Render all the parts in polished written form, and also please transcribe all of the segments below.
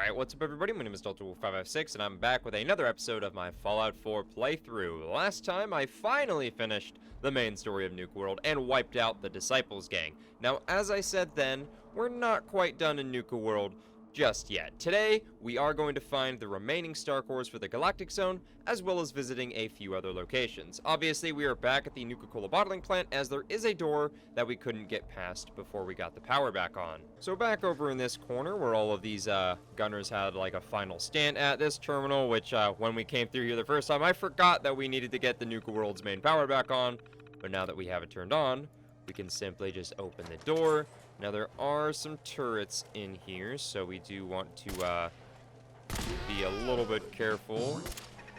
Alright, what's up everybody? My name is Wolfpack, and I'm back with another episode of my Fallout 4 playthrough. Last time, I finally finished the main story of Nuka World and wiped out the Disciples gang. Now, as I said then, we're not quite done in Nuka World just yet. Today, we are going to find the remaining star cores for the Galactic Zone, as well as visiting a few other locations. Obviously, we are back at the Nuka-Cola bottling plant, as there is a door that we couldn't get past before we got the power back on. So back over in this corner, where all of these gunners had like a final stand at this terminal, which when we came through here the first time, I forgot that we needed to get the Nuka World's main power back on, but now that we have it turned on, we can simply just open the door. Now there are some turrets in here, so we do want to be a little bit careful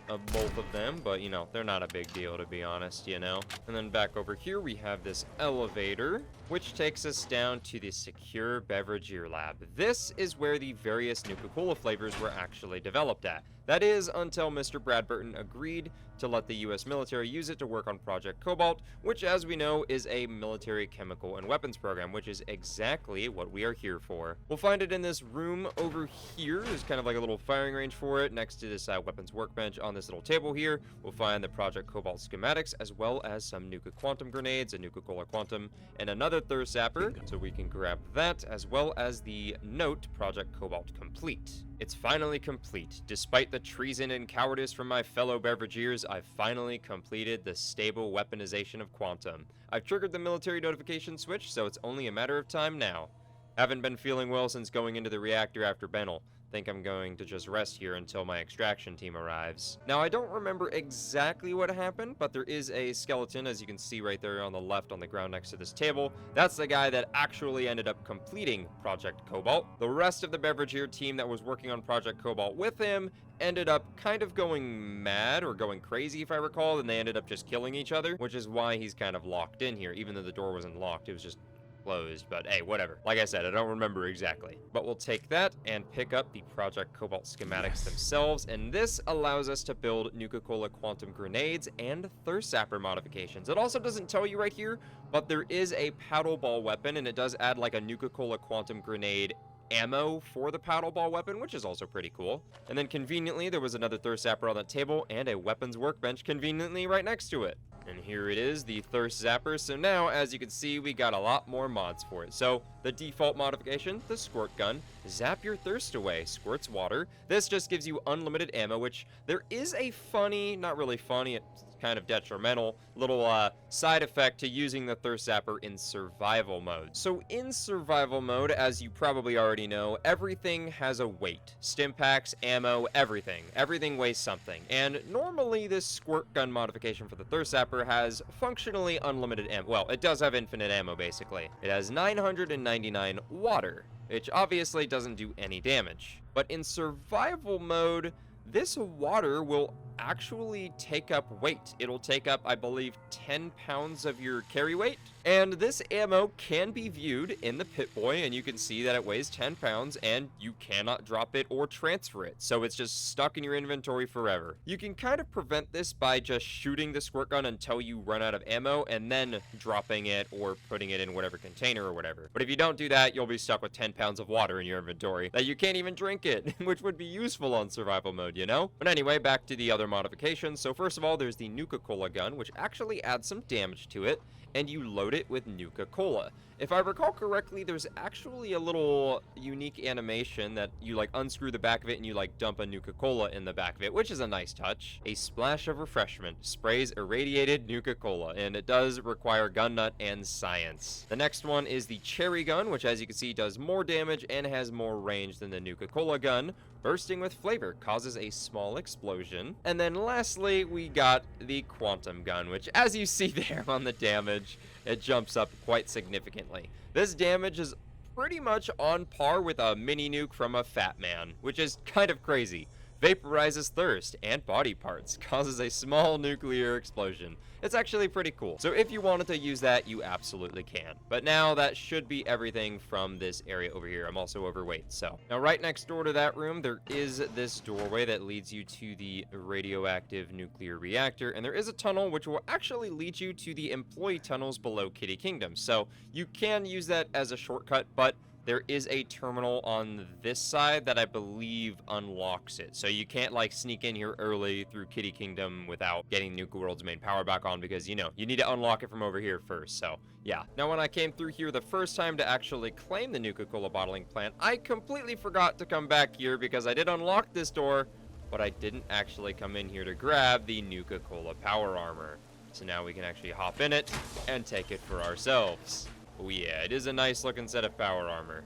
of both of them, but you know, they're not a big deal to be honest, you know. And then back over here we have this elevator, which takes us down to the secure beverageer lab. This is where the various Nuka-Cola flavors were actually developed at. That is, until Mr. Bradburton agreed to let the US military use it to work on Project Cobalt, which, as we know, is a military chemical and weapons program, which is exactly what we are here for. We'll find it in this room over here. There's kind of like a little firing range for it next to this weapons workbench on this little table here. We'll find the Project Cobalt schematics, as well as some Nuka Quantum grenades, a Nuka Cola Quantum, and another thirst zapper, so we can grab that, as well as the note Project Cobalt complete. It's finally complete. Despite the treason and cowardice from my fellow beverageers, I've finally completed the stable weaponization of Quantum. I've triggered the military notification switch, so it's only a matter of time now. Haven't been feeling well since going into the reactor after Benel. Think I'm going to just rest here until my extraction team arrives. Now, I don't remember exactly what happened, but there is a skeleton, as you can see right there on the left on the ground next to this table. That's the guy that actually ended up completing Project Cobalt. The rest of the Beverageer team that was working on Project Cobalt with him ended up kind of going mad or going crazy, if I recall, and they ended up just killing each other, which is why he's kind of locked in here. Even though the door wasn't locked, it was just closed, but hey, whatever. Like I said, I don't remember exactly. But we'll take that and pick up the Project Cobalt schematics themselves, and this allows us to build Nuka-Cola Quantum grenades and thirst zapper modifications. It also doesn't tell you right here, but there is a paddle ball weapon, and it does add like a Nuka-Cola Quantum grenade ammo for the paddle ball weapon, which is also pretty cool. And then conveniently, there was another thirst zapper on that table and a weapons workbench conveniently right next to it. And here it is, the thirst zapper. So now, as you can see, we got a lot more mods for it. So the default modification, the squirt gun, zap your thirst away, squirts water. This just gives you unlimited ammo, which there is a funny, not really funny, it's kind of detrimental little side effect to using the thirst zapper in survival mode. So in survival mode, as you probably already know, everything has a weight. Stim packs, ammo, everything weighs something. And normally this squirt gun modification for the thirst zapper has functionally unlimited ammo. Well, it does have infinite ammo basically. It has 999 water, which obviously doesn't do any damage. But in survival mode, this water will actually take up weight. It'll take up, I believe, 10 pounds of your carry weight. And this ammo can be viewed in the Pip-Boy, and you can see that it weighs 10 pounds, and you cannot drop it or transfer it. So it's just stuck in your inventory forever. You can kind of prevent this by just shooting the squirt gun until you run out of ammo, and then dropping it or putting it in whatever container or whatever. But if you don't do that, you'll be stuck with 10 pounds of water in your inventory that you can't even drink it, which would be useful on survival mode, you know? But anyway, back to the other modifications. So first of all, there's the Nuka-Cola gun, which actually adds some damage to it, and you load it with Nuka-Cola. If I recall correctly, there's actually a little unique animation that you like unscrew the back of it and you like dump a Nuka-Cola in the back of it, which is a nice touch. A splash of refreshment sprays irradiated Nuka-Cola, and it does require gun nut and science. The next one is the cherry gun, which as you can see does more damage and has more range than the Nuka-Cola gun. Bursting with flavor causes a small explosion. And then lastly, we got the quantum gun, which as you see there on the damage, it jumps up quite significantly. This damage is pretty much on par with a mini nuke from a Fat Man, which is kind of crazy. Vaporizes thirst and body parts, causes a small nuclear explosion. It's actually pretty cool. So if you wanted to use that, you absolutely can. But now that should be everything from this area over here. I'm also overweight, so. Now right next door to that room, there is this doorway that leads you to the radioactive nuclear reactor. And there is a tunnel which will actually lead you to the employee tunnels below Kitty Kingdom. So you can use that as a shortcut, but there is a terminal on this side that I believe unlocks it. So you can't like sneak in here early through Kitty Kingdom without getting Nuka World's main power back on, because you know, you need to unlock it from over here first. So yeah. Now when I came through here the first time to actually claim the Nuka-Cola bottling plant, I completely forgot to come back here because I did unlock this door, but I didn't actually come in here to grab the Nuka-Cola power armor. So now we can actually hop in it and take it for ourselves. Oh yeah, it is a nice looking set of power armor.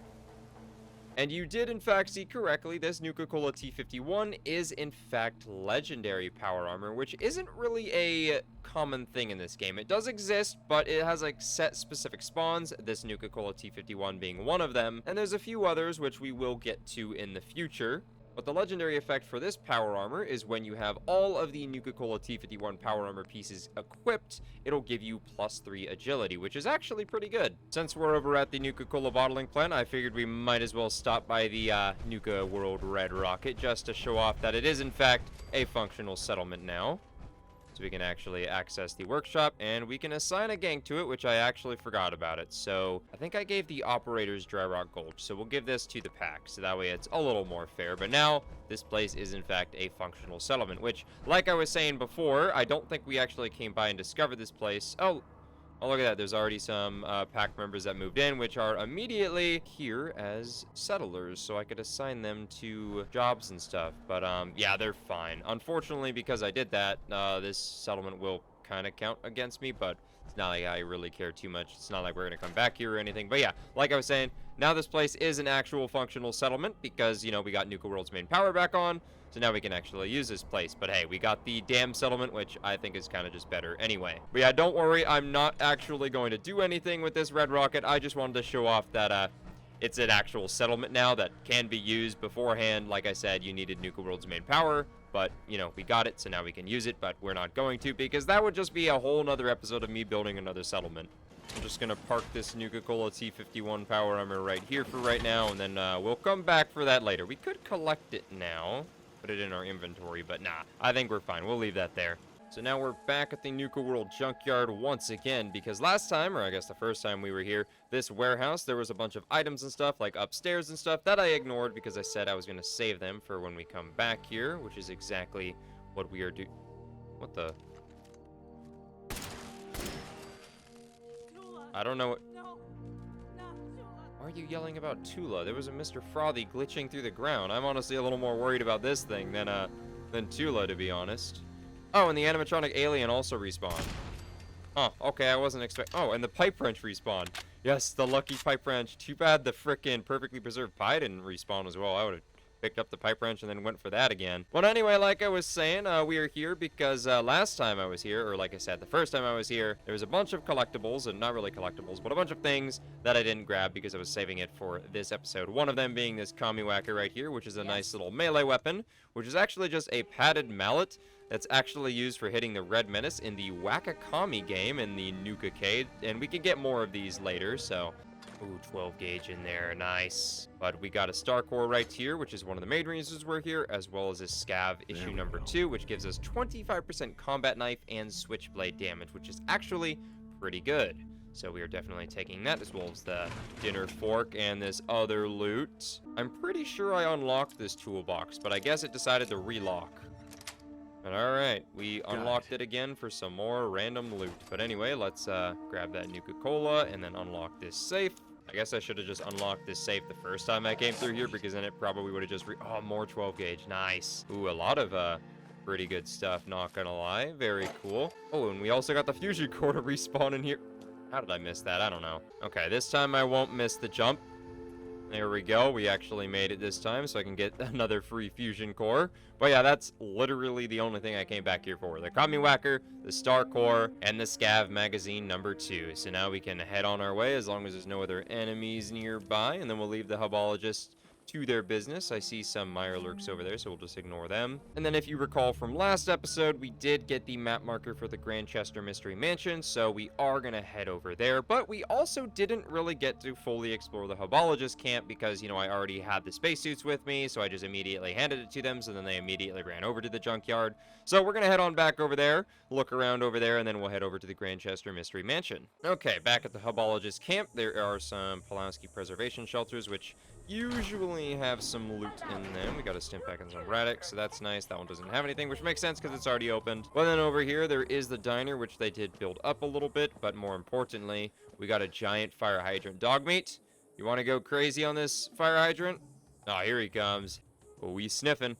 And you did in fact see correctly, this Nuka-Cola T51 is in fact legendary power armor, which isn't really a common thing in this game. It does exist, but it has like set specific spawns, this Nuka-Cola T51 being one of them, and there's a few others which we will get to in the future. But the legendary effect for this power armor is when you have all of the Nuka-Cola T51 power armor pieces equipped, it'll give you +3 agility, which is actually pretty good. Since we're over at the Nuka-Cola bottling plant, I figured we might as well stop by the Nuka World Red Rocket just to show off that it is in fact a functional settlement now. So we can actually access the workshop, and we can assign a gang to it, which I actually forgot about it. So I think I gave the operators Dry Rock Gulch, so we'll give this to the pack, so that way it's a little more fair. But now, this place is in fact a functional settlement, which, like I was saying before, I don't think we actually came by and discovered this place. Oh, look at that. There's already some pack members that moved in, which are immediately here as settlers, so I could assign them to jobs and stuff. But, yeah, they're fine. Unfortunately, because I did that, this settlement will kind of count against me, but it's not like I really care too much. It's not like we're going to come back here or anything. But, yeah, like I was saying, now this place is an actual functional settlement because, you know, we got Nuka World's main power back on. So now we can actually use this place. But hey, we got the dam settlement, which I think is kind of just better anyway. But yeah, don't worry, I'm not actually going to do anything with this red rocket. I just wanted to show off that it's an actual settlement now that can be used. Beforehand, like I said, you needed Nuka World's main power. But, you know, we got it, so now we can use it. But we're not going to, because that would just be a whole nother episode of me building another settlement. I'm just going to park this Nuka-Cola T51 power armor right here for right now, and then we'll come back for that later. We could collect it now. Put it in our inventory, but nah, I think we're fine. We'll leave that there. So now we're back at the Nuka World junkyard once again, because last time, or I guess the first time we were here, this warehouse, there was a bunch of items and stuff, like upstairs and stuff, that I ignored because I said I was going to save them for when we come back here, which is exactly what we are doing. What the? I don't know what... Why are you yelling about Tula? There was a Mr. Frothy glitching through the ground. I'm honestly a little more worried about this thing than Tula, to be honest. Oh, and the animatronic alien also respawned. Oh, okay, I wasn't expecting... Oh, and the pipe wrench respawned. Yes, the lucky pipe wrench. Too bad the frickin' perfectly preserved pie didn't respawn as well. I would have picked up the pipe wrench and then went for that again. But anyway, like I was saying, we are here because last time I was here, or like I said, the first time I was here, there was a bunch of collectibles, and not really collectibles, but a bunch of things that I didn't grab because I was saving it for this episode. One of them being this Kamiwaka right here, which is a nice little melee weapon, which is actually just a padded mallet that's actually used for hitting the Red Menace in the Wakakami game in the Nuka-Cade, and we can get more of these later, so... Ooh, 12 gauge in there, nice. But we got a Star Core right here, which is one of the main reasons we're here, as well as a Scav issue number 2, which gives us 25% combat knife and switchblade damage, which is actually pretty good. So we are definitely taking that, as well as the dinner fork and this other loot. I'm pretty sure I unlocked this toolbox, but I guess it decided to relock. But alright, we unlocked it again for some more random loot. But anyway, let's grab that Nuka-Cola and then unlock this safe. I guess I should have just unlocked this safe the first time I came through here, because then it probably would have just oh, more 12 gauge. Nice. Ooh, a lot of pretty good stuff, not gonna lie. Very cool. Oh, and we also got the fusion core to respawn in here. How did I miss that? I don't know. Okay, this time I won't miss the jump. There we go. We actually made it this time, so I can get another free fusion core. But yeah, that's literally the only thing I came back here for. The Kamiwaka, the Star Core, and the Scav magazine number 2. So now we can head on our way as long as there's no other enemies nearby, and then we'll leave the Hubologist to their business. I see some Mirelurks over there, so we'll just ignore them. And then if you recall from last episode, we did get the map marker for the Grandchester Mystery Mansion, so we are going to head over there. But we also didn't really get to fully explore the Hubologist camp because, you know, I already had the spacesuits with me, so I just immediately handed it to them, so then they immediately ran over to the junkyard. So we're going to head on back over there, look around over there, and then we'll head over to the Grandchester Mystery Mansion. Okay, back at the Hubologist camp, there are some Pulaski preservation shelters, which usually have some loot in them. We got a Stimpak and some Radix, so that's nice. That one doesn't have anything, which makes sense because it's already opened. Well, then over here, there is the diner, which they did build up a little bit, but more importantly, we got a giant fire hydrant. Dog meat, you want to go crazy on this fire hydrant? Oh, here he comes. Oh, he's sniffing.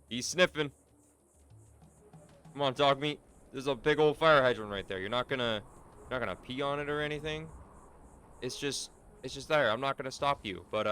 He's sniffing. Come on, dog meat. There's a big old fire hydrant right there. You're not gonna pee on it or anything. It's just there. I'm not going to stop you. But,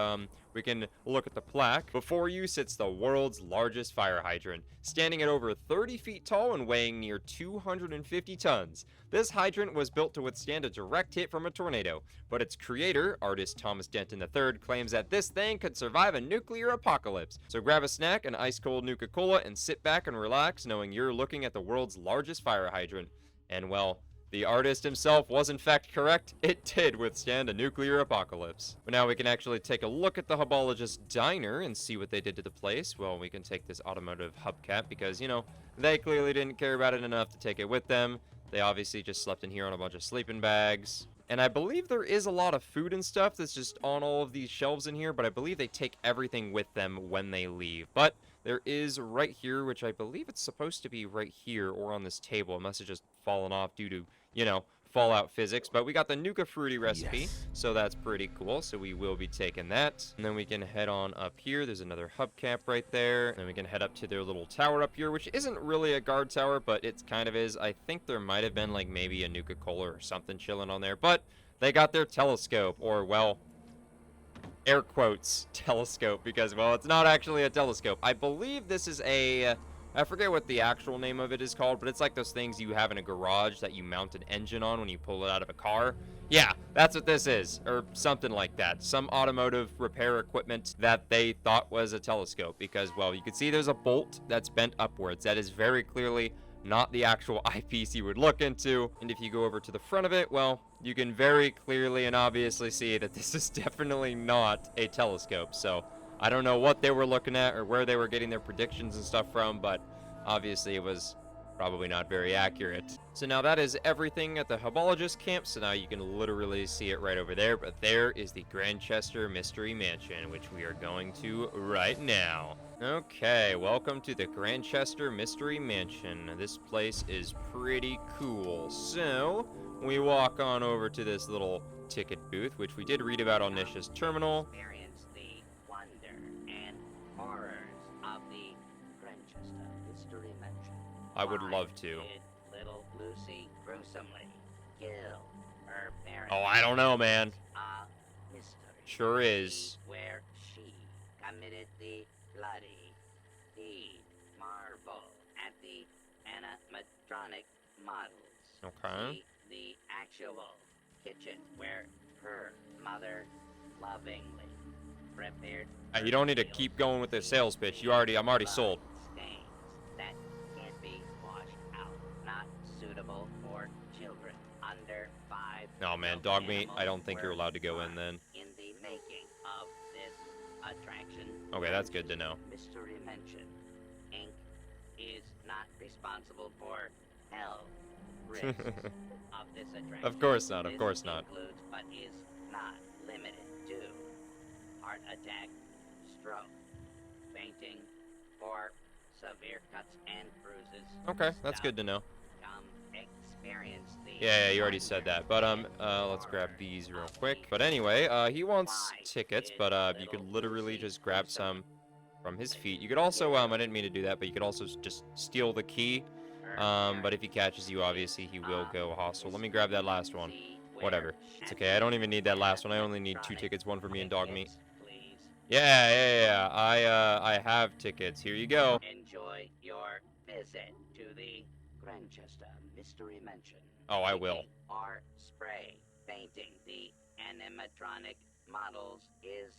we can look at the plaque. Before you sits the world's largest fire hydrant, standing at over 30 feet tall and weighing near 250 tons. This hydrant was built to withstand a direct hit from a tornado, but its creator, artist Thomas Denton III, claims that this thing could survive a nuclear apocalypse. So grab a snack, an ice-cold Nuka Cola, and sit back and relax, knowing you're looking at the world's largest fire hydrant. And, well, the artist himself was in fact correct. It did withstand a nuclear apocalypse. But now we can actually take a look at the Hubologist diner and see what they did to the place. Well, we can take this automotive hubcap because, you know, they clearly didn't care about it enough to take it with them. They obviously just slept in here on a bunch of sleeping bags. And I believe there is a lot of food and stuff that's just on all of these shelves in here, but I believe they take everything with them when they leave. But there is right here, which I believe it's supposed to be right here or on this table. It must have just fallen off due to, you know, Fallout physics. But we got the Nuka Fruity recipe, yes, so that's pretty cool. So we will be taking that. And then we can head on up here. There's another hubcap right there. And then we can head up to their little tower up here, which isn't really a guard tower, but it kind of is. I think there might have been like maybe a Nuka Cola or something chilling on there. But they got their telescope, or well, air quotes, telescope, because, well, it's not actually a telescope. I believe this is a, I forget what the actual name of it is called, but it's like those things you have in a garage that you mount an engine on when you pull it out of a car. Yeah, that's what this is, or something like that. Some automotive repair equipment that they thought was a telescope, because, well, you can see there's a bolt that's bent upwards. That is very clearly not the actual eyepiece you would look into. And if you go over to the front of it, well, you can very clearly and obviously see that this is definitely not a telescope. So I don't know what they were looking at or where they were getting their predictions and stuff from, but obviously it was probably not very accurate. So now that is everything at the Hubologist camp, so now you can literally see it right over there, but there is the Grandchester Mystery Mansion, which we are going to right now. Okay, welcome to the Grandchester Mystery Mansion. This place is pretty cool. So, we walk on over to this little ticket booth, which we did read about on Nisha's terminal. Experience the wonder and horrors of the Grandchester Mystery Mansion. I would love to. Did little Lucy gruesomely kill her parents? Oh, I don't know, man. A mystery. Sure is. Where she committed the bloody deed. Marvel at the animatronic models. Okay. See the actual kitchen where her mother lovingly prepared. You don't need to keep going with the sales pitch. I'm already sold. Stains that can't be washed out. Not suitable for children under 5. No, man, dog meat, I don't think you're allowed to go in then. In the making of this attraction. Okay, that's good to know. Mystery Mansion Inc. is not responsible for health risks of this attraction. Of course not, of course not. Includes, but is not limited to heart attack, stroke, fainting, or severe cuts and bruises. Okay, that's good to know. Come experience the Yeah, you already said that. But let's grab these real quick. But anyway, he wants tickets, but you could literally just grab some from his feet. You could also, I didn't mean to do that, but you could also just steal the key. But if he catches you, obviously he will go hostile. Let me grab that last one. Whatever. It's okay. I don't even need that last one. I only need 2 tickets, one for me and dog meat. Yeah. I have tickets. Here you go. Enjoy your visit to the Grandchester Mystery Mansion. Oh, I will. Or spray painting the animatronic models is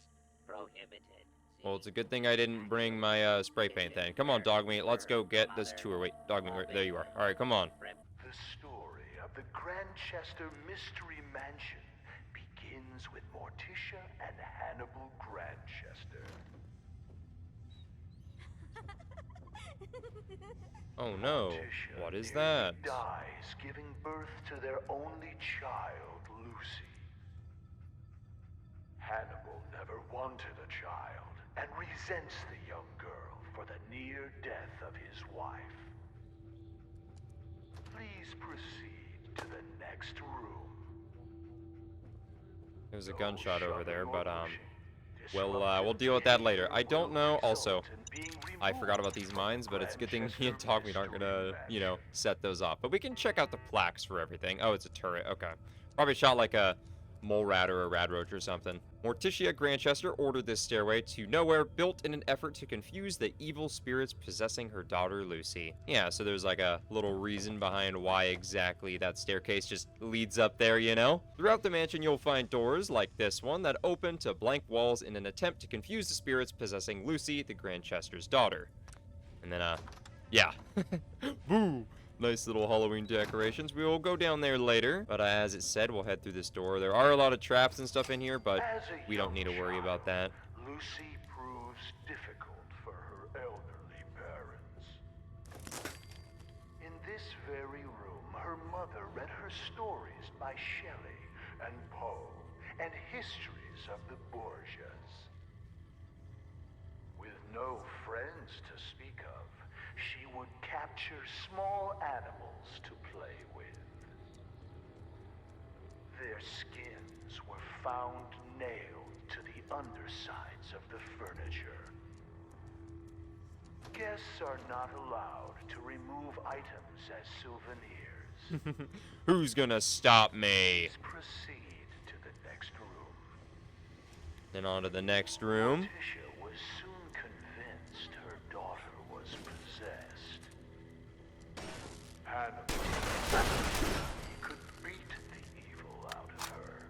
prohibited. Well, it's a good thing I didn't bring my spray paint then. Come on, Dogmeat, let's go get this tour. Wait, Dogmeat, there you are. All right, come on. The story of the Grantchester Mystery Mansion begins with Morticia and Hannibal Grantchester. Oh no, Morticia what is nearly that? dies giving birth to their only child, Lucy. Hannibal never wanted a child and resents the young girl for the near death of his wife. Please proceed to the next room. There's a No gunshot over there, shoving or but pushing. we'll deal with that later. I don't know. Will Also, result in being I forgot about removed these from mines, but it's a good thing me and Grantchester Dogmeat aren't Mystery gonna, you know, Mansion. set those off. But we can check out the plaques for everything. Oh, it's a turret. Okay. Probably shot like a mole rat or a radroach or something. Morticia Grantchester ordered this stairway to nowhere, built in an effort to confuse the evil spirits possessing her daughter Lucy. Yeah, so there's like a little reason behind why exactly that staircase just leads up there, you know? Throughout the mansion, you'll find doors like this one that open to blank walls in an attempt to confuse the spirits possessing Lucy, the Grantchester's daughter. And then, yeah. Boo! Nice little Halloween decorations. We will go down there later, but as it said, we'll head through this door. There are a lot of traps and stuff in here, but As a we don't young need to worry child, about that. Lucy proves difficult for her elderly parents. In this very room, her mother read her stories by Shelley and Poe and histories of the Borgias. With no friends to speak of, she would capture small animals to play with. Their skins were found nailed to the undersides of the furniture. Guests are not allowed to remove items as souvenirs. Who's gonna stop me? Please proceed to the next room. Then on to the next room. Morticia was soon convinced her daughter was possessed. Hannibal, he could beat the evil out of her.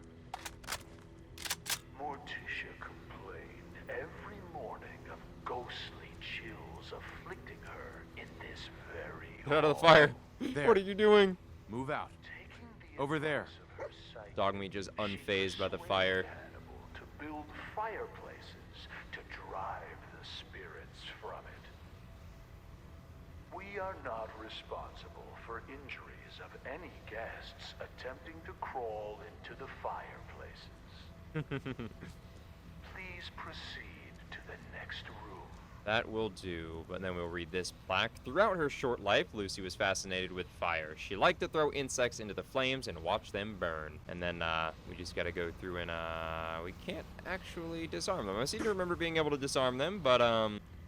Morticia complained every morning of ghostly chills afflicting her in this very Get out of the hall. fire. There. What are you doing? Move out. Taking the Over there. advice of her psychic, Dogmeat just she unfazed by the persuaded fire. Hannibal to build fireplaces to drive the spirits from it. We are not responsible for injuries of any guests attempting to crawl into the fireplaces. Please proceed to the next room. That will do, but then we'll read this plaque. Throughout her short life, Lucy was fascinated with fire. She liked to throw insects into the flames and watch them burn. And then we just gotta go through and we can't actually disarm them. I seem to remember being able to disarm them, but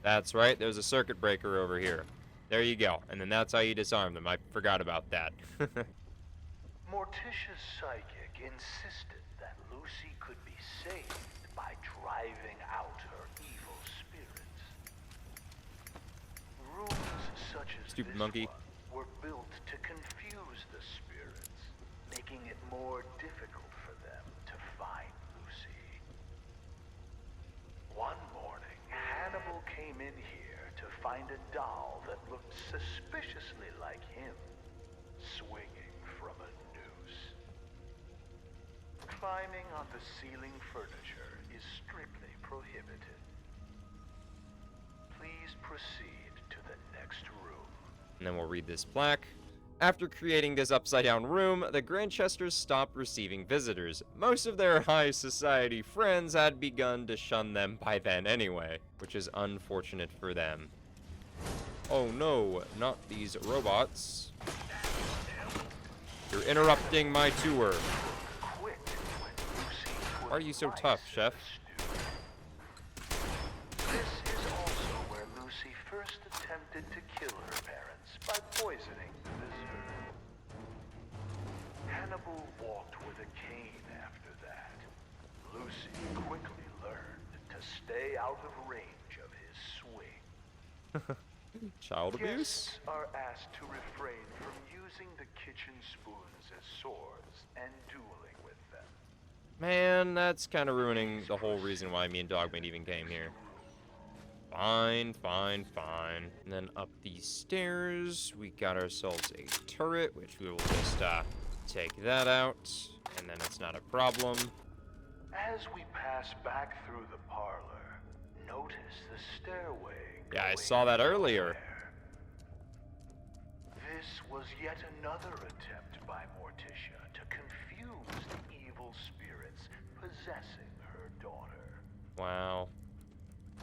that's right, there's a circuit breaker over here. There you go. And then that's how you disarm them. I forgot about that. Morticia's psychic insisted that Lucy could be saved by driving out her evil spirits. Rooms such as Stupid this monkey. one were built to confuse the spirits, making it more difficult for them to find Lucy. One morning, Hannibal came in here to find a doll that looked suspiciously like him, swinging from a noose. Climbing on the ceiling furniture is strictly prohibited. Please proceed to the next room. And then we'll read this plaque. After creating this upside-down room, the Grantchesters stopped receiving visitors. Most of their high society friends had begun to shun them by then anyway, which is unfortunate for them. Oh no, not these robots. You're interrupting my tour. Quit when Lucy put Why are you so mice tough, in Chef? the stew. This is also where Lucy first attempted to kill her parents by poisoning the visitor. Hannibal walked with a cane after that. Lucy quickly learned to stay out of range of his swing. Child abuse? Guests are asked to refrain from using the kitchen spoons as swords and dueling with them. Man, that's kind of ruining the whole reason why me and Dogmeat even came here. Fine, fine, fine. And then up these stairs, we got ourselves a turret, which we will just take that out, and then it's not a problem. As we pass back through the parlor, notice the stairway. Yeah, I going saw that earlier. nowhere. This was yet another attempt by Morticia to confuse the evil spirits possessing her daughter. Wow.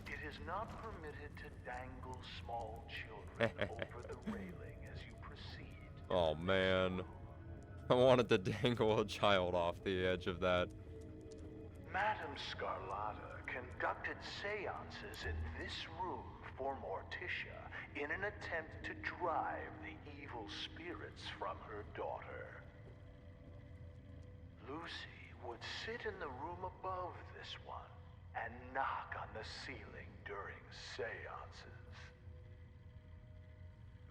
It is not permitted to dangle small children over the railing as you proceed. Oh, man. I wanted to dangle a child off the edge of that. Madame Scarlata conducted seances in this room for Morticia in an attempt to drive the evil spirits from her daughter. Lucy would sit in the room above this one and knock on the ceiling during seances.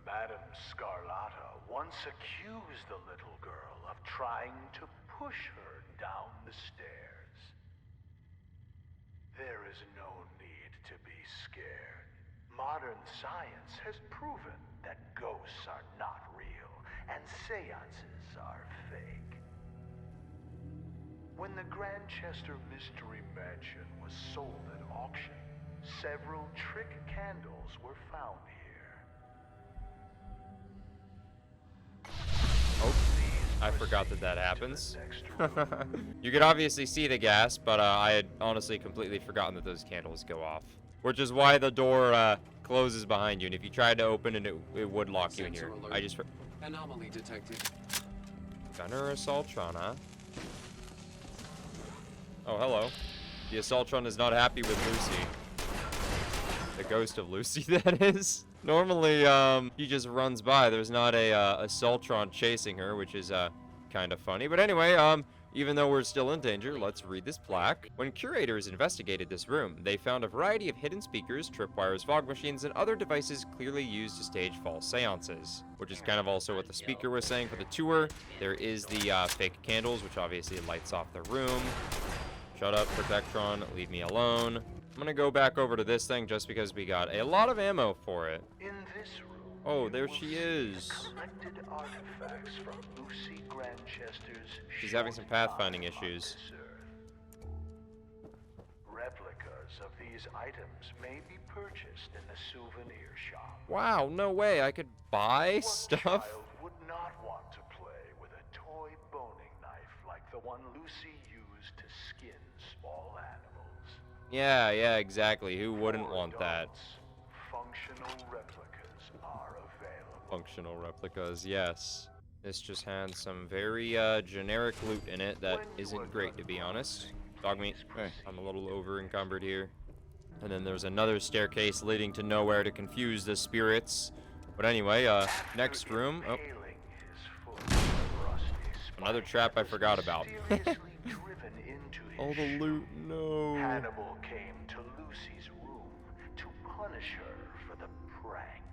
Madame Scarlata once accused the little girl of trying to push her down the stairs. There is no need to be scared. Modern science has proven that ghosts are not real and seances are fake. When the Grandchester Mystery Mansion was sold at auction, several trick candles were found here. Oh, I forgot that happens. You could obviously see the gas, but I had honestly completely forgotten that those candles go off. Which is why the door closes behind you, and if you tried to open it, it would lock you in here. Sensor I just... Anomaly detected. Gunner Assaultron, huh? Oh, hello. The Assaultron is not happy with Lucy. The ghost of Lucy, that is. Normally, he just runs by. There's not a Assaultron chasing her, which is kind of funny. But anyway, even though we're still in danger, let's read this plaque. When curators investigated this room, they found a variety of hidden speakers, tripwires, fog machines, and other devices clearly used to stage false seances. Which is kind of also what the speaker was saying for the tour. There is the fake candles, which obviously lights off the room. Shut up, Protectron. Leave me alone. I'm gonna go back over to this thing just because we got a lot of ammo for it. In this room, Oh, there you will she see is. the collected artifacts from Lucy Grandchester's She's having some short pathfinding time on issues. this earth. Replicas of these items may be purchased in the souvenir shop. Wow, no way. I could buy What stuff? child would not want to play with a toy boning knife like the one Lucy used to skin small animals? Yeah, exactly. Who wouldn't For want that? adults, functional replicas are available. Functional replicas, yes. This just had some very generic loot in it that isn't great, to be honest. Dog meat. Hey, I'm a little over encumbered here. And then there's another staircase leading to nowhere to confuse the spirits. But anyway, next room. Oh, Impaling his foot with a rusty another spike trap I was forgot about. mysteriously driven into his all the loot, shoe. no. Hannibal came to Lucy's room to punish her for the prank.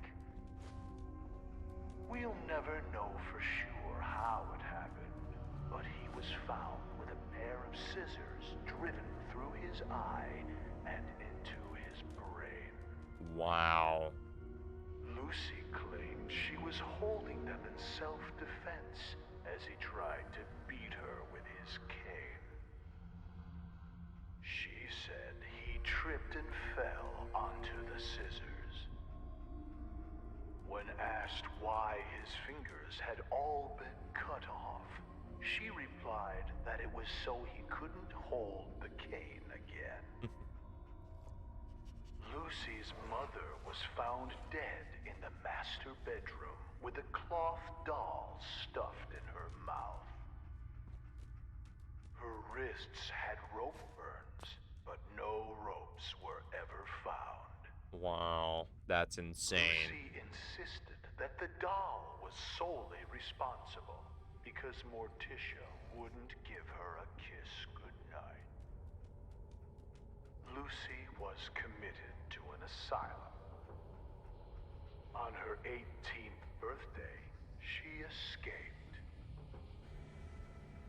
We'll never know for sure how it happened, but he was found with a pair of scissors driven through his eye and into his brain. Wow. Lucy claimed she was holding them in self-defense as he tried to beat her with his cane. She said he tripped and fell onto the scissors. When asked why his fingers had all been cut off, she replied that it was so he couldn't hold the cane again. Lucy's mother was found dead in the master bedroom with a cloth doll stuffed in her mouth. Her wrists had rope burns, but no ropes were ever found. Wow, that's insane. Lucy insisted that the doll was solely responsible because Morticia wouldn't give her a kiss goodnight. Lucy was committed to an asylum. On her 18th birthday, she escaped.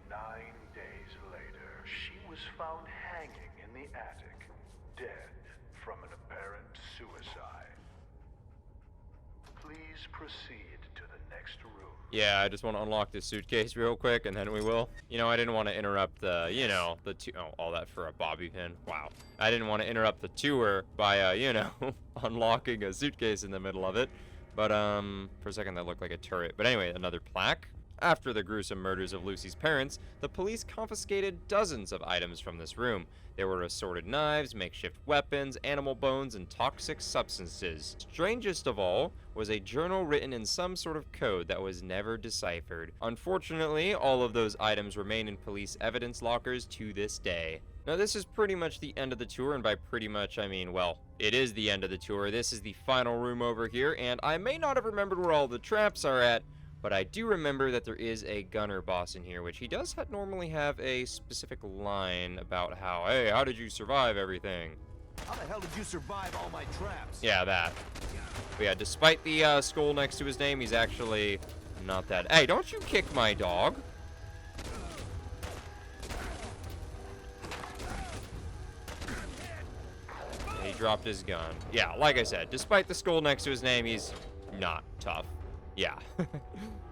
9 days later, she was found hanging in the attic, dead from an apparent suicide. Please proceed to the next room. Yeah, I just want to unlock this suitcase real quick, and then we will. You know, I didn't want to interrupt the, all that for a bobby pin. Wow. I didn't want to interrupt the tour by, unlocking a suitcase in the middle of it. But, for a second that looked like a turret. But anyway, another plaque. After the gruesome murders of Lucy's parents, the police confiscated dozens of items from this room. There were assorted knives, makeshift weapons, animal bones, and toxic substances. Strangest of all was a journal written in some sort of code that was never deciphered. Unfortunately, all of those items remain in police evidence lockers to this day. Now, this is pretty much the end of the tour, and by pretty much, I mean, well, it is the end of the tour. This is the final room over here, and I may not have remembered where all the traps are at, but I do remember that there is a gunner boss in here, which he does normally have a specific line about how, hey, how did you survive everything? How the hell did you survive all my traps? Yeah, that. But yeah, despite the skull next to his name, he's actually not that. Hey, don't you kick my dog? He dropped his gun. Yeah, like I said, despite the skull next to his name, he's not tough. Yeah.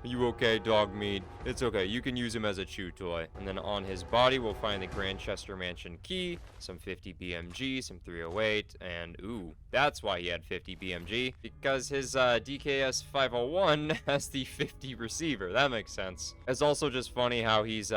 You okay, dog meat? It's okay. You can use him as a chew toy. And then on his body, we'll find the Grantchester Mansion key, some 50 BMG, some 308, and ooh, that's why he had 50 BMG, because his DKS 501 has the 50 receiver. That makes sense. It's also just funny how he's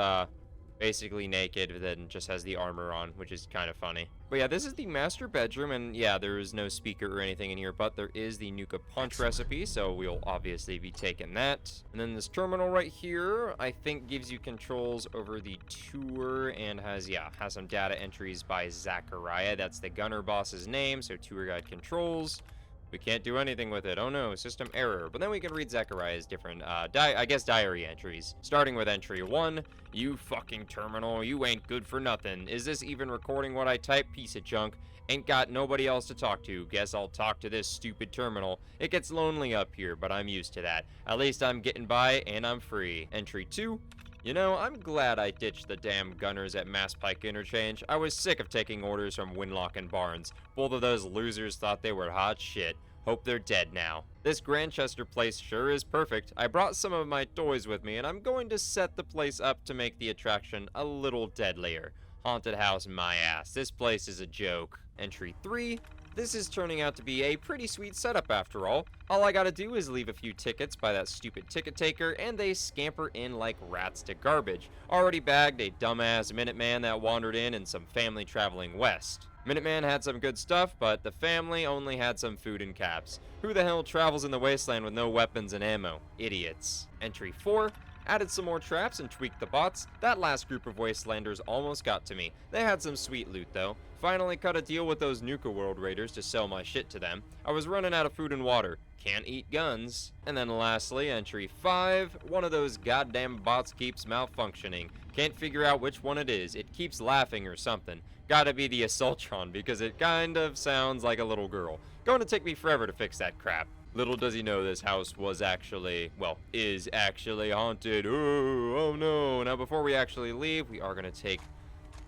basically naked, but then just has the armor on, which is kind of funny. But yeah, this is the master bedroom, and yeah, there is no speaker or anything in here, but there is the Nuka punch recipe, so we'll obviously be taking that. And then this terminal right here, I think gives you controls over the tour, and has some data entries by Zachariah. That's the gunner boss's name, so tour guide controls. We can't do anything with it. Oh no, system error. But then we can read Zachariah's different, diary entries. Starting with entry 1. You fucking terminal, you ain't good for nothing. Is this even recording what I type? Piece of junk. Ain't got nobody else to talk to. Guess I'll talk to this stupid terminal. It gets lonely up here, but I'm used to that. At least I'm getting by, and I'm free. Entry 2. You know, I'm glad I ditched the damn gunners at Mass Pike Interchange. I was sick of taking orders from Winlock and Barnes. Both of those losers thought they were hot shit. Hope they're dead now. This Grantchester place sure is perfect. I brought some of my toys with me, and I'm going to set the place up to make the attraction a little deadlier. Haunted house my ass. This place is a joke. Entry 3. This is turning out to be a pretty sweet setup after all. All I gotta do is leave a few tickets by that stupid ticket taker, and they scamper in like rats to garbage. Already bagged a dumbass Minuteman that wandered in and some family traveling west. Minuteman had some good stuff, but the family only had some food and caps. Who the hell travels in the wasteland with no weapons and ammo? Idiots. Entry 4. Added some more traps and tweaked the bots. That last group of Wastelanders almost got to me. They had some sweet loot though. Finally cut a deal with those Nuka World Raiders to sell my shit to them. I was running out of food and water. Can't eat guns. And then lastly, entry 5. One of those goddamn bots keeps malfunctioning. Can't figure out which one it is. It keeps laughing or something. Gotta be the Assaultron because it kind of sounds like a little girl. Going to take me forever to fix that crap. Little does he know this house was actually, well, is actually haunted. Oh no. Now before we actually leave, we are going to take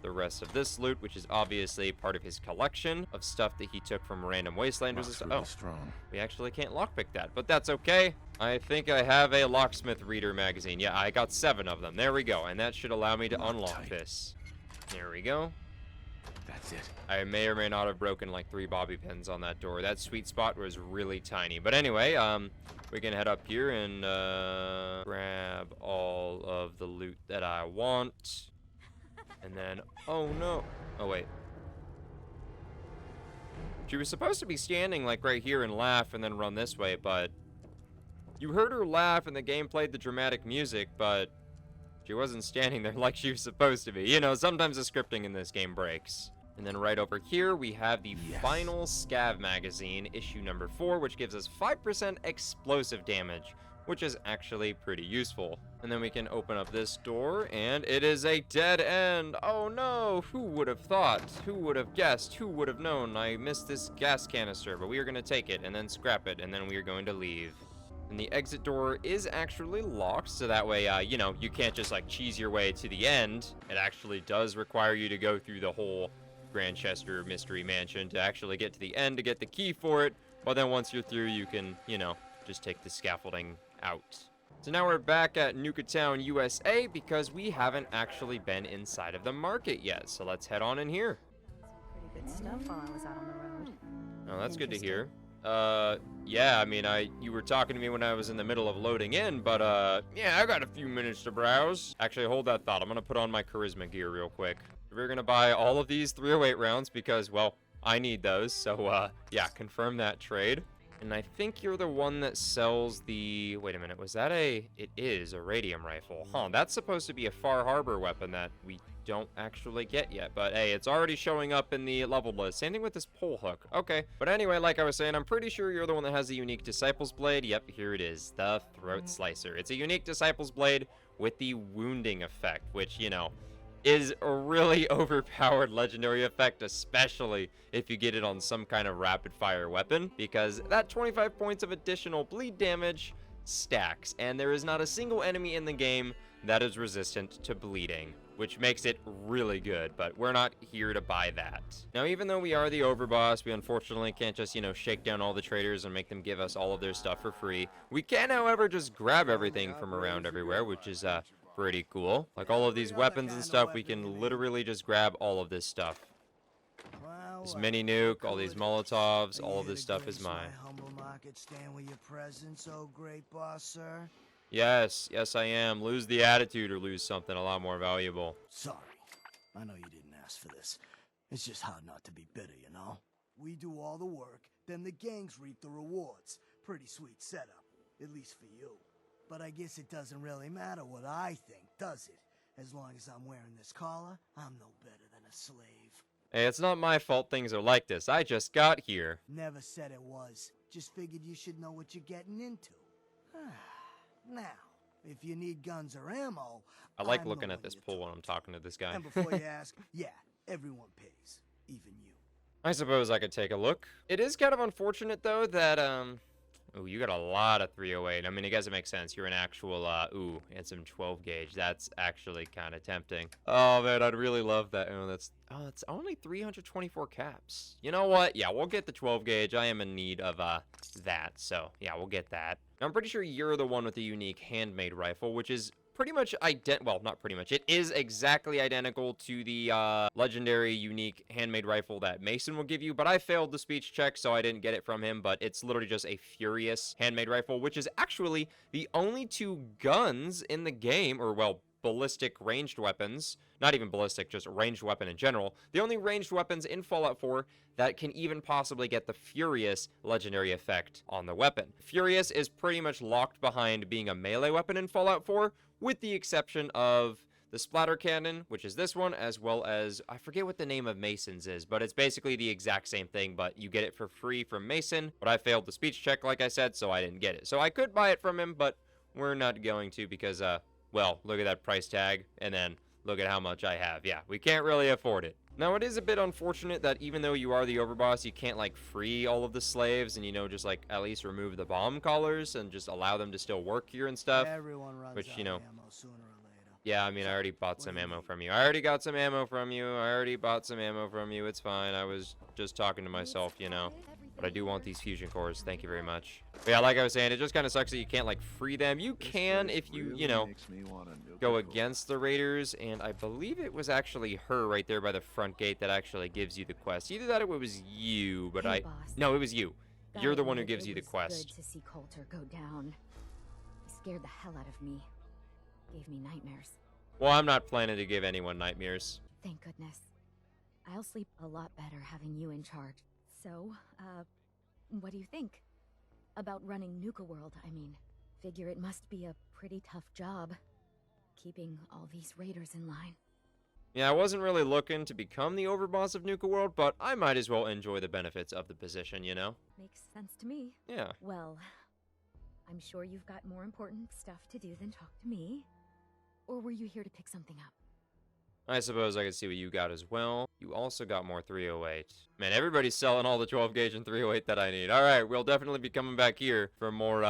the rest of this loot, which is obviously part of his collection of stuff that he took from random Wastelanders. Really strong. We actually can't lockpick that, but that's okay. I think I have a Locksmith Reader magazine. Yeah, I got 7 of them. There we go, and that should allow me to unlock this. There we go. That's it. I may or may not have broken like 3 bobby pins on that door. That sweet spot was really tiny. But anyway, we can head up here and grab all of the loot that I want. And then, oh no. Oh wait. She was supposed to be standing like right here and laugh and then run this way, but you heard her laugh and the game played the dramatic music, but she wasn't standing there like she was supposed to be. You know, sometimes the scripting in this game breaks. And then right over here, we have the final Scav magazine, issue number 4, which gives us 5% explosive damage, which is actually pretty useful. And then we can open up this door, and it is a dead end. Oh no, who would have thought? Who would have guessed? Who would have known? I missed this gas canister, but we are going to take it and then scrap it, and then we are going to leave. And the exit door is actually locked, so that way, you know, you can't just like cheese your way to the end. It actually does require you to go through the whole Grantchester Mystery Mansion to actually get to the end to get the key for it. But then once you're through, you can, you know, just take the scaffolding out. So now we're back at Nuka Town, USA, because we haven't actually been inside of the market yet. So let's head on in here. Pretty good stuff while I was out on the road. Oh, that's good to hear. Yeah, I mean, you were talking to me when I was in the middle of loading in, but, yeah, I got a few minutes to browse. Actually, hold that thought. I'm gonna put on my charisma gear real quick. We're gonna buy all of these 308 rounds because, well, I need those. So, yeah, confirm that trade. And I think you're the one that sells the... Wait a minute, was that a... It is a radium rifle. Huh, that's supposed to be a Far Harbor weapon that we don't actually get yet. But, hey, it's already showing up in the leveled list. Same thing with this pole hook. Okay. But anyway, like I was saying, I'm pretty sure you're the one that has the unique Disciples Blade. Yep, here it is. The Throat Slicer. It's a unique Disciples Blade with the wounding effect, which, you know, is a really overpowered legendary effect, especially if you get it on some kind of rapid fire weapon, because that 25 points of additional bleed damage stacks, and there is not a single enemy in the game that is resistant to bleeding, which makes it really good, but we're not here to buy that. Now, even though we are the overboss, we unfortunately can't just, you know, shake down all the traders and make them give us all of their stuff for free. We can, however, just grab everything from around everywhere, which is, pretty cool. Like all of these weapons and stuff, we can literally just grab all of this stuff. This mini nuke, all these Molotovs, all of this stuff is mine. Yes, yes I am. Lose the attitude or lose something a lot more valuable. Sorry. I know you didn't ask for this. It's just hard not to be bitter, you know? We do all the work, then the gangs reap the rewards. Pretty sweet setup, at least for you. But I guess it doesn't really matter what I think, does it? As long as I'm wearing this collar, I'm no better than a slave. Hey, it's not my fault things are like this. I just got here. Never said it was. Just figured you should know what you're getting into. Now, if you need guns or ammo... I like looking at this pool when I'm talking to this guy. And before you ask, yeah, everyone pays. Even you. I suppose I could take a look. It is kind of unfortunate, though, that, Ooh, you got a lot of 308. I mean, I guess it makes sense. You're an actual, ooh, and some 12 gauge. That's actually kind of tempting. Oh, man, I'd really love that. Oh, it's only 324 caps. You know what? Yeah, we'll get the 12 gauge. I am in need of, that. So, yeah, we'll get that. I'm pretty sure you're the one with the unique handmade rifle, which is pretty much well, not pretty much. It is exactly identical to the legendary unique handmade rifle that Mason will give you, but I failed the speech check, so I didn't get it from him, but it's literally just a Furious handmade rifle, which is actually the only two guns in the game, or, well, ballistic ranged weapons, not even ballistic, just ranged weapon in general, the only ranged weapons in Fallout 4 that can even possibly get the Furious legendary effect on the weapon. Furious is pretty much locked behind being a melee weapon in Fallout 4, with the exception of the splatter cannon, which is this one, as well as, I forget what the name of Mason's is, but it's basically the exact same thing, but you get it for free from Mason, but I failed the speech check, like I said, so I didn't get it. So I could buy it from him, but we're not going to because, well, look at that price tag, and then look at how much I have. Yeah, we can't really afford it. Now, it is a bit unfortunate that even though you are the overboss, you can't, like, free all of the slaves and, you know, just, like, at least remove the bomb collars and just allow them to still work here and stuff. Everyone runs which, out you know, of ammo sooner or later. Yeah, I mean, I already bought some ammo from you. I already got some ammo from you. I already bought some ammo from you. It's fine. I was just talking to myself, you know. But I do want these fusion cores. Thank you very much. But yeah, like I was saying, it just kind of sucks that you can't, like, free them. You can if you, you know, go against the raiders. And I believe it was actually her right there by the front gate that actually gives you the quest. Either that or it was you, but Hey, boss. No, it was you. You're the one who It gives you the was quest. Good to see Coulter go down. He scared the hell out of me. Gave me nightmares. Well, I'm not planning to give anyone nightmares. Thank goodness. I'll sleep a lot better having you in charge. So, what do you think? About running Nuka World, I mean. Figure it must be a pretty tough job, keeping all these raiders in line. Yeah, I wasn't really looking to become the overboss of Nuka World, but I might as well enjoy the benefits of the position, you know? Makes sense to me. Yeah. Well, I'm sure you've got more important stuff to do than talk to me. Or were you here to pick something up? I suppose I could see what you got as well. You also got more 308. Man, everybody's selling all the 12 gauge and 308 that I need. All right, we'll definitely be coming back here for more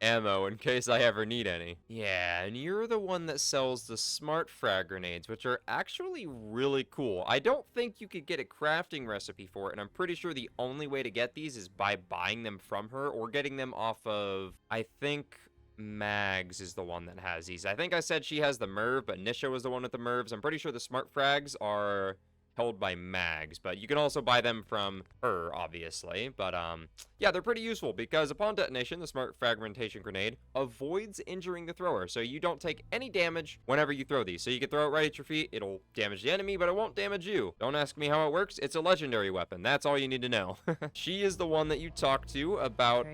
ammo in case I ever need any. Yeah, and you're the one that sells the smart frag grenades, which are actually really cool. I don't think you could get a crafting recipe for it, and I'm pretty sure the only way to get these is by buying them from her or getting them off of, I think, Mags is the one that has these. I think I said she has the Merv, but Nisha was the one with the Mervs. I'm pretty sure the smart frags are held by Mags, but you can also buy them from her, obviously. But yeah, they're pretty useful because upon detonation, the smart fragmentation grenade avoids injuring the thrower, so you don't take any damage whenever you throw these. So you can throw it right at your feet, it'll damage the enemy, but it won't damage you. Don't ask me how it works, it's a legendary weapon. That's all you need to know. She is the one that you talked to about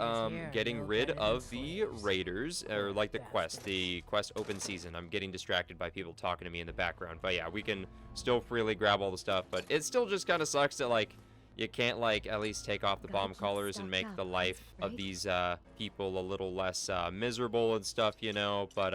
getting rid of the raiders, or like the quest open season. I'm getting distracted by people talking to me in the background, but yeah, we can still freely grab all the stuff, but it still just kind of sucks that, like, you can't, like, at least take off the bomb collars and make the life of these people a little less miserable and stuff, you know. But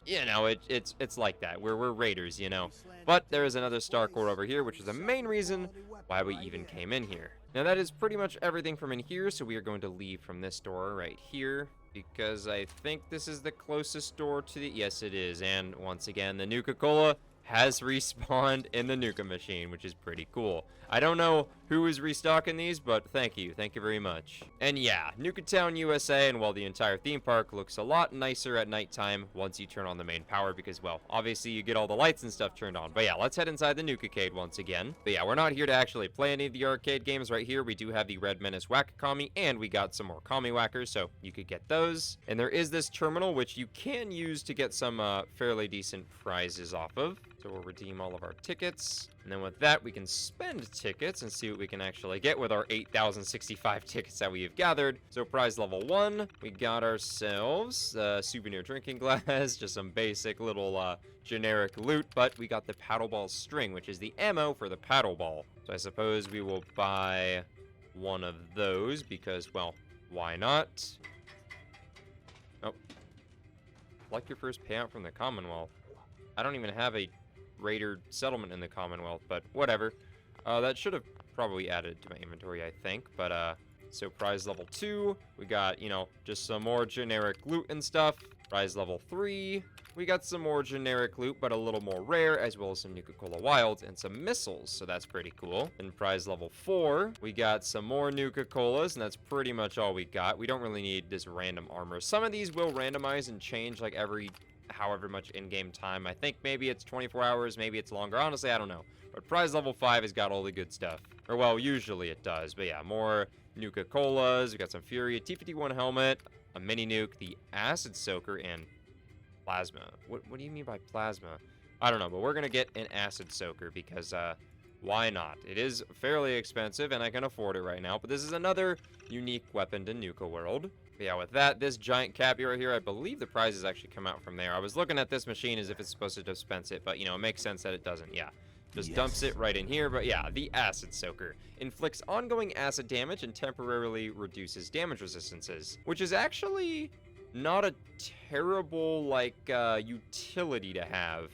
you know, it's like that. We're raiders, you know. But there is another star core over here, which is the main reason why we even came in here. Now that is pretty much everything from in here, so we are going to leave from this door right here, because I think this is the closest door to the, yes it is. And once again, the Nuka-Cola has respawned in the Nuka machine, which is pretty cool. I don't know who is restocking these, but thank you very much. And yeah, Nuka Town, USA, and while the entire theme park looks a lot nicer at nighttime once you turn on the main power, because, well, obviously you get all the lights and stuff turned on. But yeah, let's head inside the Nuka-Cade once again. But yeah, we're not here to actually play any of the arcade games right here. We do have the Red Menace Whack-A-Kami, and we got some more Kami Whackers, so you could get those. And there is this terminal, which you can use to get some fairly decent prizes off of. So we'll redeem all of our tickets. And then with that, we can spend tickets and see what we can actually get with our 8,065 tickets that we have gathered. So prize level 1, we got ourselves a souvenir drinking glass, just some basic little generic loot, but we got the paddle ball string, which is the ammo for the paddle ball. So I suppose we will buy one of those because, well, why not? Oh. Like your first payout from the Commonwealth. I don't even have a raider settlement in the Commonwealth, but whatever. That should have probably added to my inventory, I think, but so prize level 2, we got, you know, just some more generic loot and stuff. Prize level 3, we got some more generic loot, but a little more rare, as well as some Nuka-Cola Wilds and some missiles, so that's pretty cool. And prize level 4, we got some more Nuka-Colas, and that's pretty much all we got. We don't really need this random armor. Some of these will randomize and change, like, every however much in-game time. I think maybe it's 24 hours, maybe it's longer. Honestly, I don't know. But prize level 5 has got all the good stuff. Or, well, usually it does. But yeah, more Nuka-Colas. We got some Fury, a T-51 helmet, a mini nuke, the acid soaker, and plasma. What do you mean by plasma? I don't know, but we're going to get an acid soaker because, why not? It is fairly expensive, and I can afford it right now. But this is another unique weapon to Nuka World. But yeah, with that, this giant cappy right here, I believe the prizes actually come out from there. I was looking at this machine as if it's supposed to dispense it, but, you know, it makes sense that it doesn't. Yeah, just dumps it right in here. But yeah, the acid soaker inflicts ongoing acid damage and temporarily reduces damage resistances, which is actually not a terrible, like, utility to have.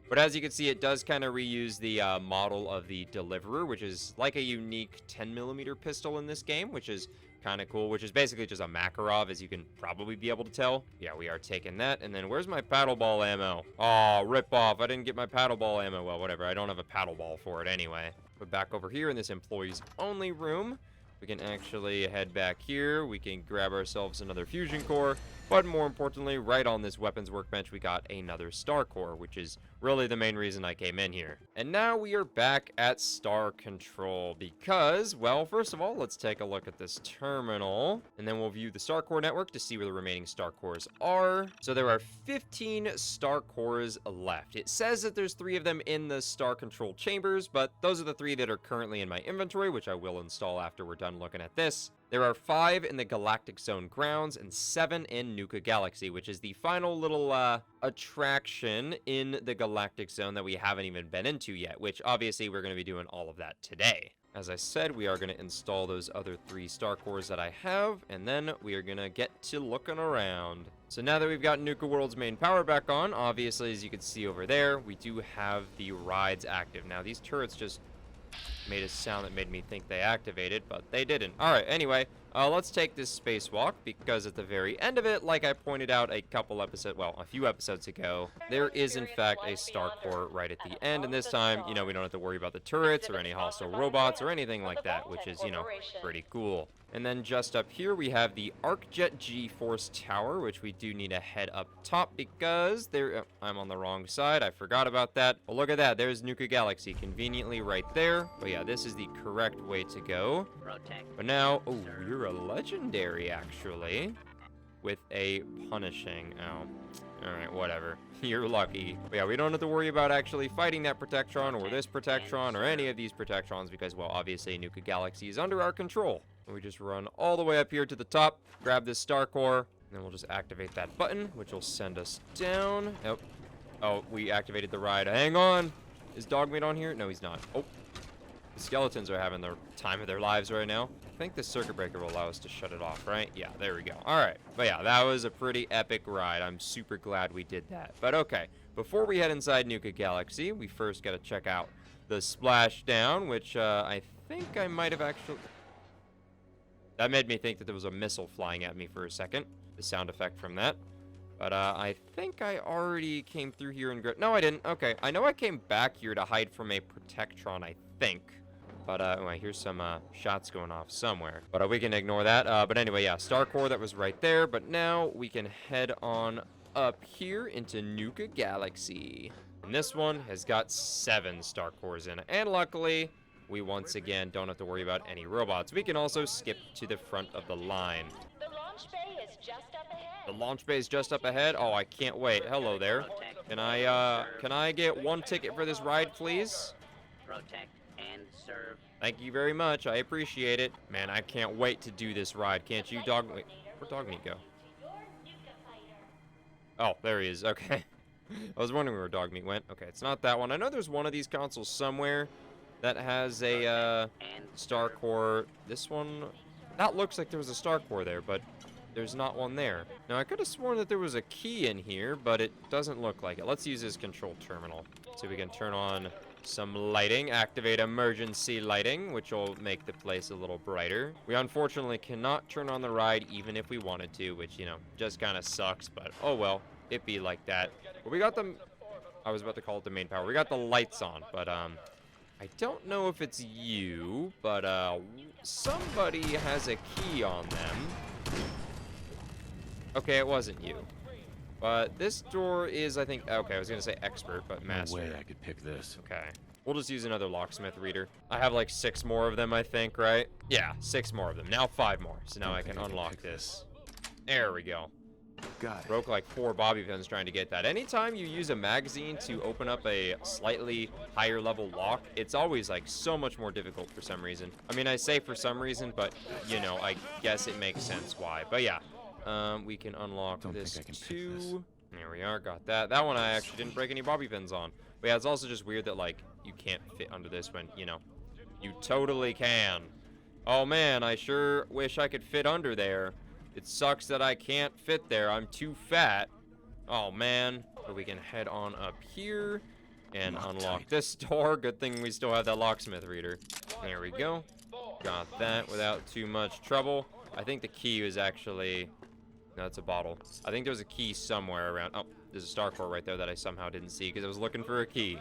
But as you can see, it does kind of reuse the model of the Deliverer, which is like a unique 10mm pistol in this game, which is kind of cool, which is basically just a Makarov, as you can probably be able to tell. Yeah, we are taking that. And then where's my paddle ball ammo? Oh, rip off. I didn't get my paddle ball ammo. Well, whatever. I don't have a paddle ball for it anyway. But back over here in this employees only room, we can actually head back here. We can grab ourselves another fusion core. But more importantly, right on this weapons workbench, we got another star core, which is really the main reason I came in here. And now we are back at Star Control because, well, first of all, let's take a look at this terminal, and then we'll view the star core network to see where the remaining star cores are. So there are 15 star cores left. It says that there's 3 of them in the Star Control chambers, but those are the 3 that are currently in my inventory, which I will install after we're done looking at this. There are 5 in the Galactic Zone grounds and 7 in Nuka Galaxy, which is the final little attraction in the Galactic Zone that we haven't even been into yet, which obviously we're going to be doing all of that today. As I said, we are going to install those other 3 star cores that I have, and then we are going to get to looking around. So now that we've got Nuka World's main power back on, obviously, as you can see over there, we do have the rides active. Now, these turrets just made a sound that made me think they activated, but they didn't. Alright, anyway, let's take this spacewalk, because at the very end of it, like I pointed out a few episodes ago, there is in fact a star core right at the end, and this time, you know, we don't have to worry about the turrets or any hostile robots or anything like that, which is, you know, pretty cool. And then just up here, we have the ArcJet G-Force Tower, which we do need to head up top because there... I'm on the wrong side. I forgot about that. Well, look at that. There's Nuka Galaxy, conveniently right there. But yeah, this is the correct way to go. But now... Oh, you're a legendary, actually. With a punishing... Oh. Alright, whatever. You're lucky. But yeah, we don't have to worry about actually fighting that Protectron or this Protectron or any of these Protectrons because, well, obviously Nuka Galaxy is under our control. And we just run all the way up here to the top, grab this star core, and then we'll just activate that button, which will send us down. Oh, we activated the ride. Hang on! Is Dogmeat on here? No, he's not. Oh. The skeletons are having the time of their lives right now. I think the circuit breaker will allow us to shut it off, right? Yeah, there we go. Alright. But yeah, that was a pretty epic ride. I'm super glad we did that. But okay, before we head inside Nuka Galaxy, we first got to check out the splashdown, which I think I might have actually... That made me think that there was a missile flying at me for a second. The sound effect from that. But I think I already came through here and... No, I didn't. Okay, I know I came back here to hide from a Protectron, I think. But, oh, I hear some shots going off somewhere. But we can ignore that. But anyway, yeah, Star Core, that was right there. But now we can head on up here into Nuka Galaxy. And this one has got 7 Star Cores in it. And luckily... we once again don't have to worry about any robots. We can also skip to the front of the line. The launch bay is just up ahead. The launch bay is just up ahead? Oh, I can't wait. Hello there. Can I get 1 ticket for this ride, please? Protect and serve. Thank you very much. I appreciate it. Man, I can't wait to do this ride. Can't you, Dogmeat? Where'd Dogmeat go? Oh, there he is. Okay. I was wondering where Dogmeat went. Okay, it's not that one. I know there's one of these consoles somewhere that has a star core. This one, that looks like there was a star core there, but there's not one there. Now, I could have sworn that there was a key in here, but it doesn't look like it. Let's use this control terminal so we can turn on some lighting, activate emergency lighting, which will make the place a little brighter. We unfortunately cannot turn on the ride even if we wanted to, which, you know, just kind of sucks, but oh well, it be like that. But we got them, I was about to call it the main power. We got the lights on, but I don't know if it's you, but somebody has a key on them. Okay, it wasn't you. But this door is, I think, okay, I was going to say expert, but master. No way I could pick this. Okay. We'll just use another locksmith reader. I have like 6 more of them, I think, right? Yeah, 6 more of them. Now 5 more. So now I can unlock this. There we go. Got it. Broke like 4 bobby pins trying to get that. Anytime you use a magazine to open up a slightly higher level lock, it's always like so much more difficult for some reason. I mean, I say for some reason, but you know, I guess it makes sense why. But yeah, we can unlock this too. There we are, got that. That one I actually didn't break any bobby pins on. But yeah, it's also just weird that like you can't fit under this when, you know, you totally can. Oh man, I sure wish I could fit under there. It sucks that I can't fit there. I'm too fat. Oh, man. But we can head on up here and unlock this door. Good thing we still have that locksmith reader. There we go. Got that without too much trouble. I think the key is actually... No, it's a bottle. I think there's a key somewhere around... Oh, there's a star core right there that I somehow didn't see because I was looking for a key.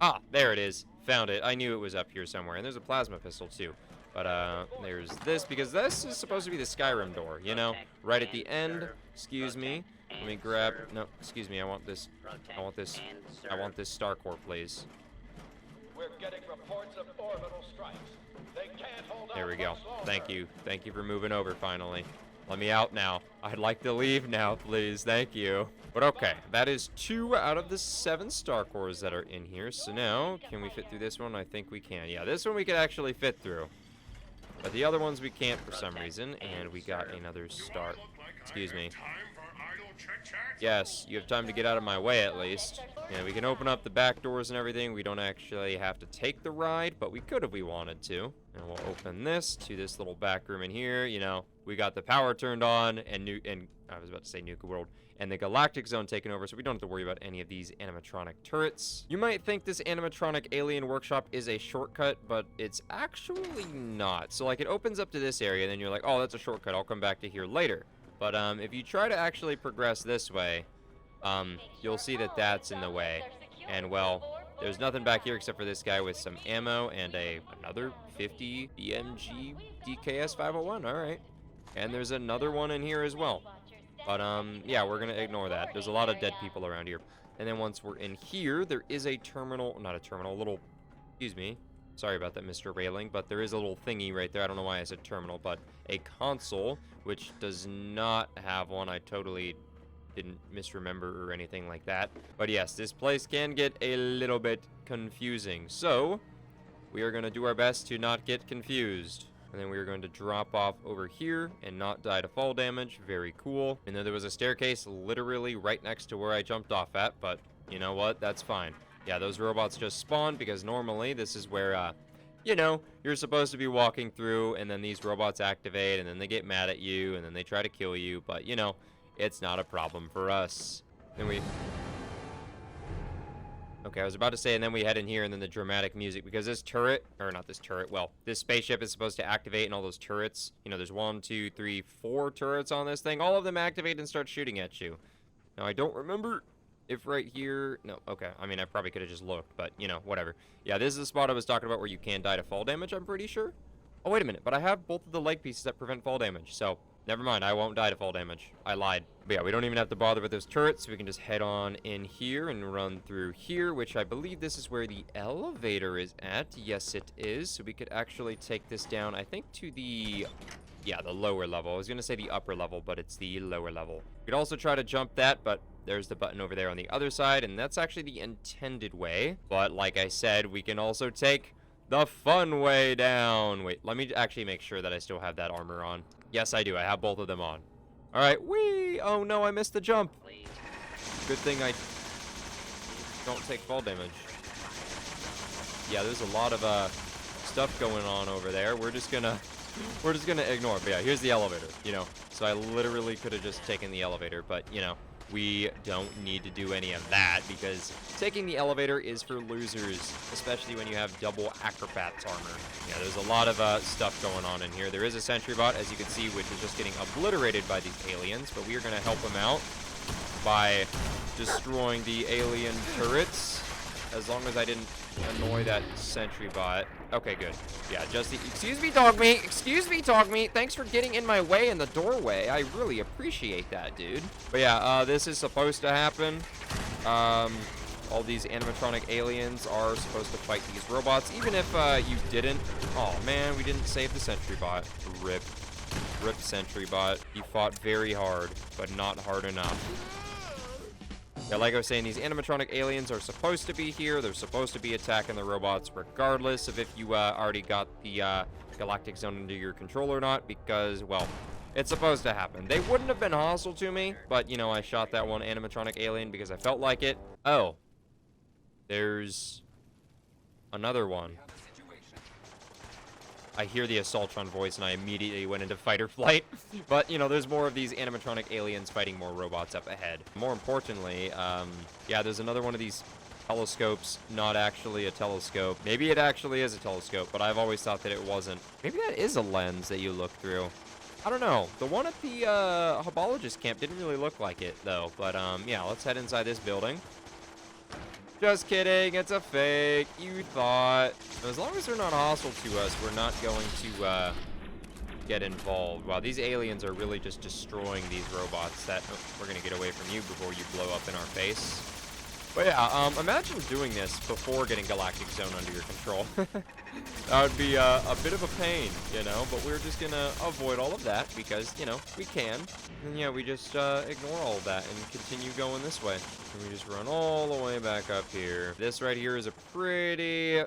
Ah, there it is. Found it. I knew it was up here somewhere. And there's a plasma pistol, too. But, there's this, because this is supposed to be the Skyrim door, you know? Right at the end. Excuse me. Let me grab... No, excuse me, I want this... I want this star core, please. We're getting reports of orbital strikes. They can't hold there we go. Thank you. Thank you for moving over, finally. Let me out now. I'd like to leave now, please. Thank you. But okay, that is 2 out of the 7 star cores that are in here. So now, can we fit through this one? I think we can. Yeah, this one we could actually fit through. But the other ones we can't for some reason, and we got another star. Excuse me. Yes, you have time to get out of my way at least. Yeah, we can open up the back doors and everything. We don't actually have to take the ride, but we could if we wanted to. And we'll open this to this little back room in here. You know, we got the power turned on and I was about to say Nuka World and the Galactic Zone taken over, so we don't have to worry about any of these animatronic turrets. You might think this animatronic alien workshop is a shortcut, but it's actually not. So like it opens up to this area, and then you're like, oh, that's a shortcut. I'll come back to here later. But if you try to actually progress this way, you'll see that that's in the way. And well, there's nothing back here except for this guy with some ammo and another 50 BMG DKS 501. All right. And there's another one in here as well. But yeah, we're gonna ignore that. There's a lot of dead people around here. And then once we're in here, there is a terminal, not a terminal, a little, excuse me. Sorry about that, Mr. Railing, but there is a little thingy right there. I don't know why I said terminal, but a console, which does not have one. I totally didn't misremember or anything like that. But yes, this place can get a little bit confusing. So we are going to do our best to not get confused. And then we are going to drop off over here and not die to fall damage. Very cool. And then there was a staircase literally right next to where I jumped off at, but you know what? That's fine. Yeah, those robots just spawned because normally this is where, you know, you're supposed to be walking through and then these robots activate and then they get mad at you and then they try to kill you. But, you know, it's not a problem for us. Then we... Okay, I was about to say, and then we head in here and then the dramatic music because this turret, or not this turret, well, this spaceship is supposed to activate and all those turrets. You know, there's 1, 2, 3, 4 turrets on this thing. All of them activate and start shooting at you. Now, I don't remember... if right here, no, okay. I mean, I probably could have just looked, but, you know, whatever. Yeah, this is the spot I was talking about where you can die to fall damage, I'm pretty sure. Oh, wait a minute, but I have both of the leg pieces that prevent fall damage, so never mind, I won't die to fall damage. I lied. But yeah, we don't even have to bother with those turrets, so we can just head on in here and run through here, which I believe this is where the elevator is at. Yes, it is. So we could actually take this down, I think, to the... yeah, the lower level. I was going to say the upper level, but it's the lower level. We could also try to jump that, but there's the button over there on the other side, and that's actually the intended way. But like I said, we can also take the fun way down. Wait, let me actually make sure that I still have that armor on. Yes, I do. I have both of them on. All right, whee! Oh no, I missed the jump. Good thing I don't take fall damage. Yeah, there's a lot of stuff going on over there. We're just gonna ignore it. But yeah, here's the elevator, you know. So I literally could have just taken the elevator, but you know, we don't need to do any of that because taking the elevator is for losers, especially when you have double acrobat's armor. Yeah, there's a lot of stuff going on in here. There is a sentry bot, as you can see, which is just getting obliterated by these aliens, but we are going to help him out by destroying the alien turrets, as long as I didn't annoy that sentry bot. Okay, good. Yeah, just the... excuse me, dog meat! Excuse me, dog meat! Thanks for getting in my way in the doorway. I really appreciate that, dude. But yeah, this is supposed to happen. All these animatronic aliens are supposed to fight these robots, even if you didn't. Oh man, we didn't save the sentry bot. Rip. Rip sentry bot. He fought very hard, but not hard enough. Yeah, like I was saying, these animatronic aliens are supposed to be here. They're supposed to be attacking the robots regardless of if you already got the Galactic Zone under your control or not, because, well, it's supposed to happen. They wouldn't have been hostile to me, but, you know, I shot that one animatronic alien because I felt like it. Oh. There's another one. I hear the Assaultron voice and I immediately went into fight or flight. But, you know, there's more of these animatronic aliens fighting more robots up ahead. More importantly, yeah, there's another one of these telescopes, not actually a telescope. Maybe it actually is a telescope, but I've always thought that it wasn't. Maybe that is a lens that you look through. I don't know. The one at the Hobologist camp didn't really look like it, though. But, yeah, let's head inside this building. Just kidding, it's a fake. You thought. As long as they're not hostile to us, we're not going to get involved. Wow, these aliens are really just destroying these robots. That we're gonna get away from you before you blow up in our face. But yeah, imagine doing this before getting Galactic Zone under your control. That would be a bit of a pain, you know, but we're just gonna avoid all of that because, you know, we can. And yeah, we just ignore all of that and continue going this way. And we just run all the way back up here. This right here is a pretty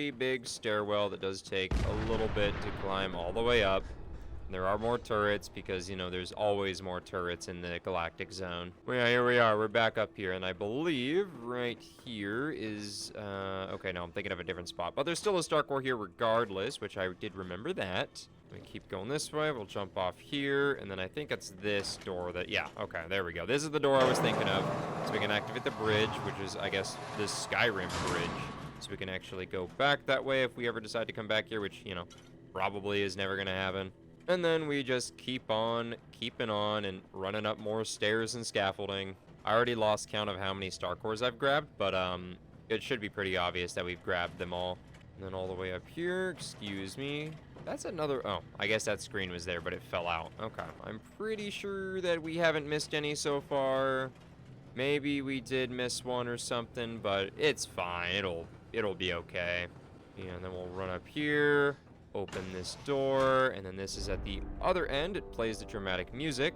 big stairwell that does take a little bit to climb all the way up. There are more turrets because, you know, there's always more turrets in the galactic zone. Well, yeah, here we are. We're back up here, and I believe right here is, okay, no, I'm thinking of a different spot. But there's still a Star Core here regardless, which I did remember that. We keep going this way. We'll jump off here, and then I think it's this door that, yeah, okay, there we go. This is the door I was thinking of. So we can activate the bridge, which is, I guess, the Skyrim bridge. So we can actually go back that way if we ever decide to come back here, which, you know, probably is never going to happen. And then we just keep on keeping on and running up more stairs and scaffolding. I already lost count of how many Star Cores I've grabbed, but it should be pretty obvious that we've grabbed them all. And then all the way up here, excuse me. That's another, oh, I guess that screen was there, but it fell out. Okay, I'm pretty sure that we haven't missed any so far. Maybe we did miss one or something, but it's fine. It'll be okay. Yeah, and then we'll run up here, open this door, and then this is at the other end. It plays the dramatic music.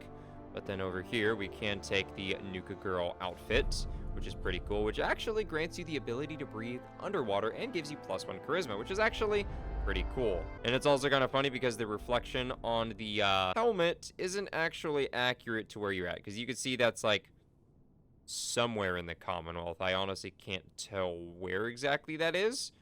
But then over here, we can take the Nuka Girl outfit, which is pretty cool, which actually grants you the ability to breathe underwater and gives you +1 charisma, which is actually pretty cool. And it's also kind of funny because the reflection on the helmet isn't actually accurate to where you're at, because you can see that's like somewhere in the Commonwealth. I honestly can't tell where exactly that is,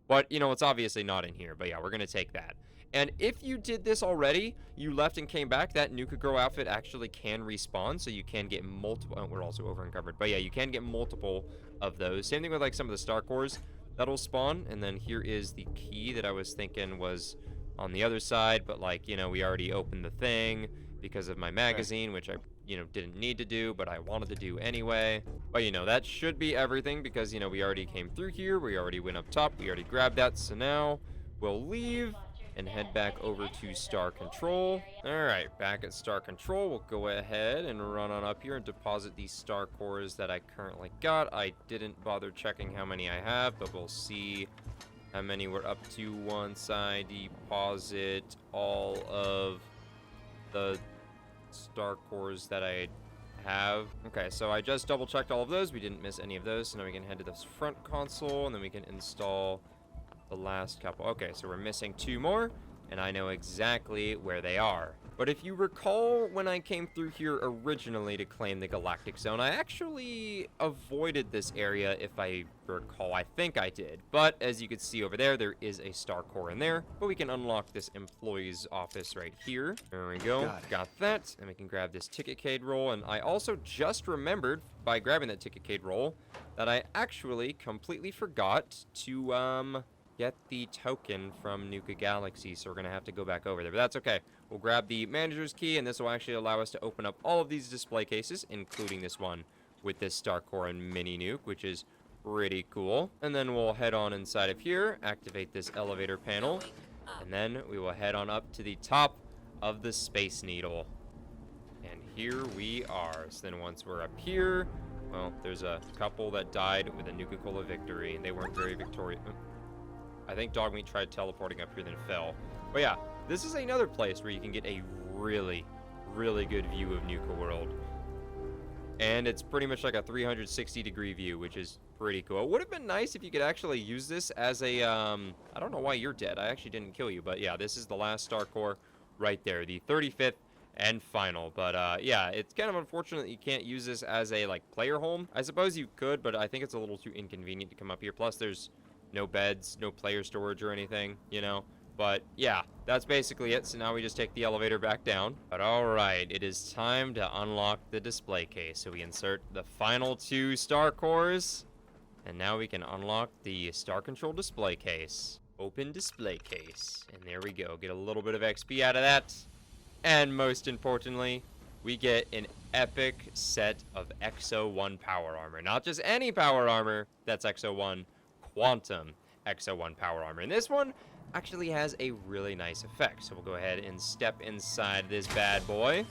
but you know, it's obviously not in here. But yeah, we're gonna take that. And if you did this already, you left and came back, that Nuka Girl outfit actually can respawn, so you can get multiple. Oh, we're also over encumbered, but yeah, you can get multiple of those. Same thing with like some of the Star Cores that'll spawn. And then here is the key that I was thinking was on the other side, but like, you know, we already opened the thing because of my magazine, which I, you know, didn't need to do, but I wanted to do anyway. But you know, that should be everything because, you know, we already came through here, we already went up top, we already grabbed that. So now we'll leave and head back over to Star Control. All right, back at Star Control, we'll go ahead and run on up here and deposit these Star Cores that I currently got. I didn't bother checking how many I have, but we'll see how many we're up to once I deposit all of the Star Cores that I have. Okay, so I just double checked all of those. We didn't miss any of those, so now we can head to this front console, and then we can install the last couple. Okay, so we're missing 2 more, and I know exactly where they are. But if you recall, when I came through here originally to claim the Galactic Zone, I actually avoided this area, if I recall. I think I did. But as you can see over there, there is a Star Core in there. But we can unlock this employee's office right here. There we go. Got that. And we can grab this ticket cade roll. And I also just remembered, by grabbing that ticket cade roll, that I actually completely forgot to, get the token from Nuka Galaxy, so we're gonna have to go back over there, but that's okay. We'll grab the manager's key, and this will actually allow us to open up all of these display cases, including this one with this Star Core and Mini Nuke, which is pretty cool. And then we'll head on inside of here, activate this elevator panel, and then we will head on up to the top of the Space Needle. And here we are. So then once we're up here, well, there's a couple that died with a Nuka-Cola victory, and they weren't very victorious. I think Dogmeat tried teleporting up here, then fell. But yeah, this is another place where you can get a really, really good view of Nuka World. And it's pretty much like a 360-degree view, which is pretty cool. It would have been nice if you could actually use this as a, I don't know why you're dead. I actually didn't kill you. But yeah, this is the last Star Core right there, the 35th and final. But yeah, it's kind of unfortunate that you can't use this as a, like, player home. I suppose you could, but I think it's a little too inconvenient to come up here. Plus, there's no beds, no player storage or anything, you know. But yeah, that's basically it. So now we just take the elevator back down. But alright, it is time to unlock the display case. So we insert the final 2 Star Cores, and now we can unlock the Star Control display case. Open display case, and there we go. Get a little bit of XP out of that. And most importantly, we get an epic set of XO1 power armor. Not just any power armor, that's XO1. Quantum XO1 power armor. And this one actually has a really nice effect. So we'll go ahead and step inside this bad boy.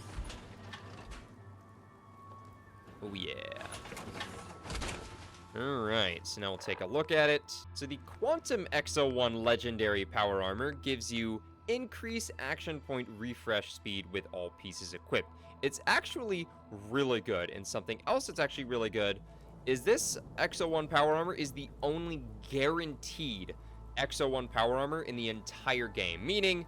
Oh yeah. Alright, so now we'll take a look at it. So the Quantum XO1 legendary power armor gives you increased action point refresh speed with all pieces equipped. It's actually really good, and something else that's actually really good is this XO1 power armor is the only guaranteed XO1 power armor in the entire game. Meaning,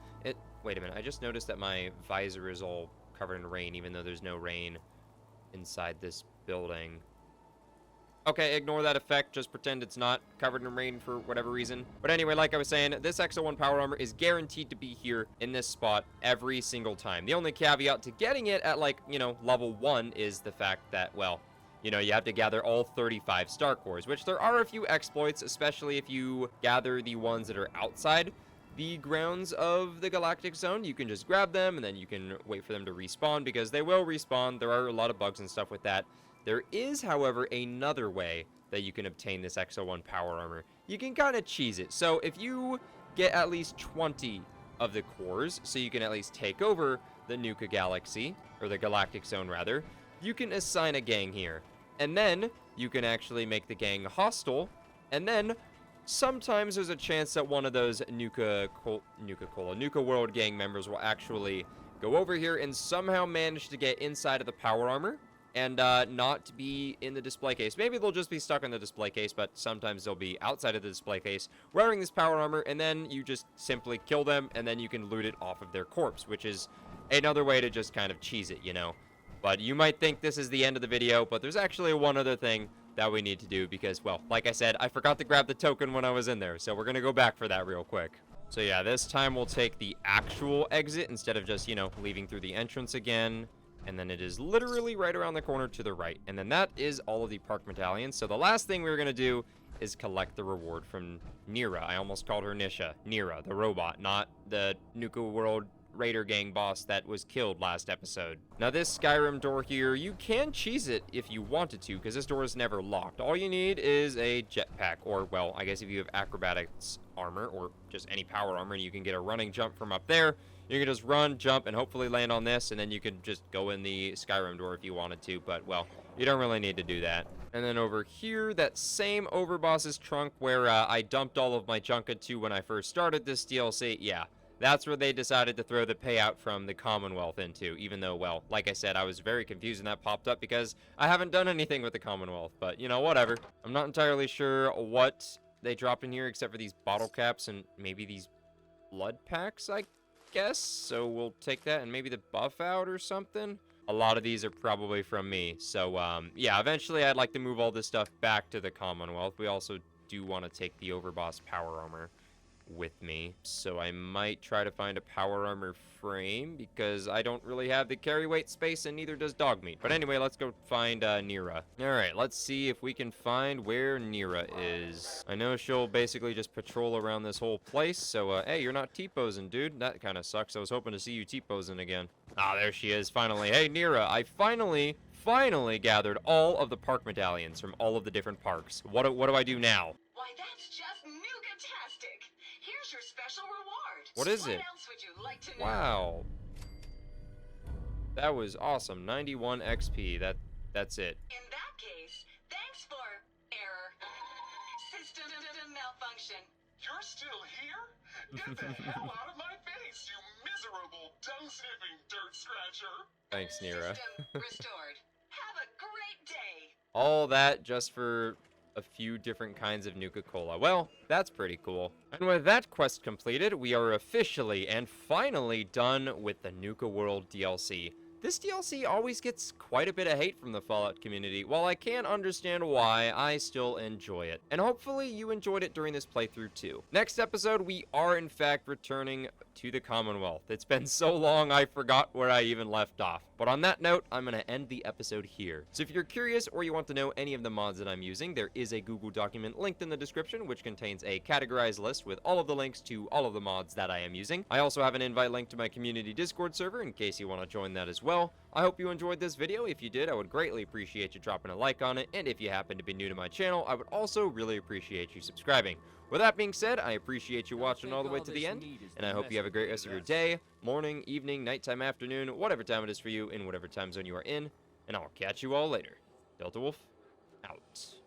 Wait a minute, I just noticed that my visor is all covered in rain, even though there's no rain inside this building. Okay, ignore that effect. Just pretend it's not covered in rain for whatever reason. But anyway, like I was saying, this XO1 power armor is guaranteed to be here in this spot every single time. The only caveat to getting it at, like, you know, level 1 is the fact that, well, you know, you have to gather all 35 star cores, which there are a few exploits, especially if you gather the ones that are outside the grounds of the galactic zone. You can just grab them and then you can wait for them to respawn, because they will respawn. There are a lot of bugs and stuff with that. There is, however, another way that you can obtain this XO1 power armor. You can kind of cheese it. So if you get at least 20 of the cores, so you can at least take over the Nuka galaxy, or the galactic zone rather, you can assign a gang here. And then you can actually make the gang hostile, and then sometimes there's a chance that one of those Nuka World gang members will actually go over here and somehow manage to get inside of the power armor and not be in the display case. Maybe they'll just be stuck in the display case, but sometimes they'll be outside of the display case wearing this power armor, and then you just simply kill them, and then you can loot it off of their corpse, which is another way to just kind of cheese it, you know. But you might think this is the end of the video, but there's actually one other thing that we need to do, because, well, like I said, I forgot to grab the token when I was in there, so we're gonna go back for that real quick. So yeah, this time we'll take the actual exit instead of just, you know, leaving through the entrance again. And then it is literally right around the corner to the right. And then that is all of the park medallions. So the last thing we're gonna do is collect the reward from Nira. I almost called her Nisha. Nira, the robot, not the Nuka World Raider gang boss that was killed last episode. Now this Skyrim door here, you can cheese it if you wanted to, because this door is never locked. All you need is a jetpack, or, well, I guess if you have acrobatics armor, or just any power armor, and you can get a running jump from up there. You can just run, jump, and hopefully land on this, and then you can just go in the Skyrim door if you wanted to, but, well, you don't really need to do that. And then over here, that same Overboss's trunk where I dumped all of my junk into when I first started this DLC, yeah, that's where they decided to throw the payout from the Commonwealth into, even though, well, like I said, I was very confused when that popped up because I haven't done anything with the Commonwealth, but, you know, whatever. I'm not entirely sure what they dropped in here except for these bottle caps and maybe these blood packs, I guess. So we'll take that and maybe the buff out or something. A lot of these are probably from me. So, yeah, eventually I'd like to move all this stuff back to the Commonwealth. We also do want to take the Overboss power armor with me, so I might try to find a power armor frame because I don't really have the carry weight space, and neither does Dogmeat. But anyway, let's go find Nira. Alright, let's see if we can find where Nira is. I know she'll basically just patrol around this whole place, so hey, you're not T-posing, dude. That kind of sucks. I was hoping to see you T-posing again. Ah, there she is, finally. Hey, Nira, I finally gathered all of the park medallions from all of the different parks. What do I do now? Why, that's just Nuka-tastic. Here's your special reward. What is it? What else would you like to know? Wow. That was awesome. 91 XP. That's it. In that case, thanks for error. System malfunction. You're still here? Get the hell out of my face, you miserable, dung-sniffing dirt scratcher. Thanks, Nira. System restored. Have a great day. All that just for a few different kinds of Nuka-Cola. Well, that's pretty cool. And with that quest completed, we are officially and finally done with the Nuka World DLC. This DLC always gets quite a bit of hate from the Fallout community. While I can understand why, I still enjoy it. And hopefully you enjoyed it during this playthrough too. Next episode, we are in fact returning to the Commonwealth. It's been so long I forgot where I even left off. But on that note, I'm going to end the episode here. So if you're curious or you want to know any of the mods that I'm using, there is a Google document linked in the description which contains a categorized list with all of the links to all of the mods that I am using. I also have an invite link to my community Discord server in case you want to join that as well. I hope you enjoyed this video. If you did, I would greatly appreciate you dropping a like on it, and if you happen to be new to my channel, I would also really appreciate you subscribing. With that being said, I appreciate you watching all the way to the end, and I hope you have a great rest of your day, morning, evening, nighttime, afternoon, whatever time it is for you, in whatever time zone you are in, and I'll catch you all later. Delta Wolf, out.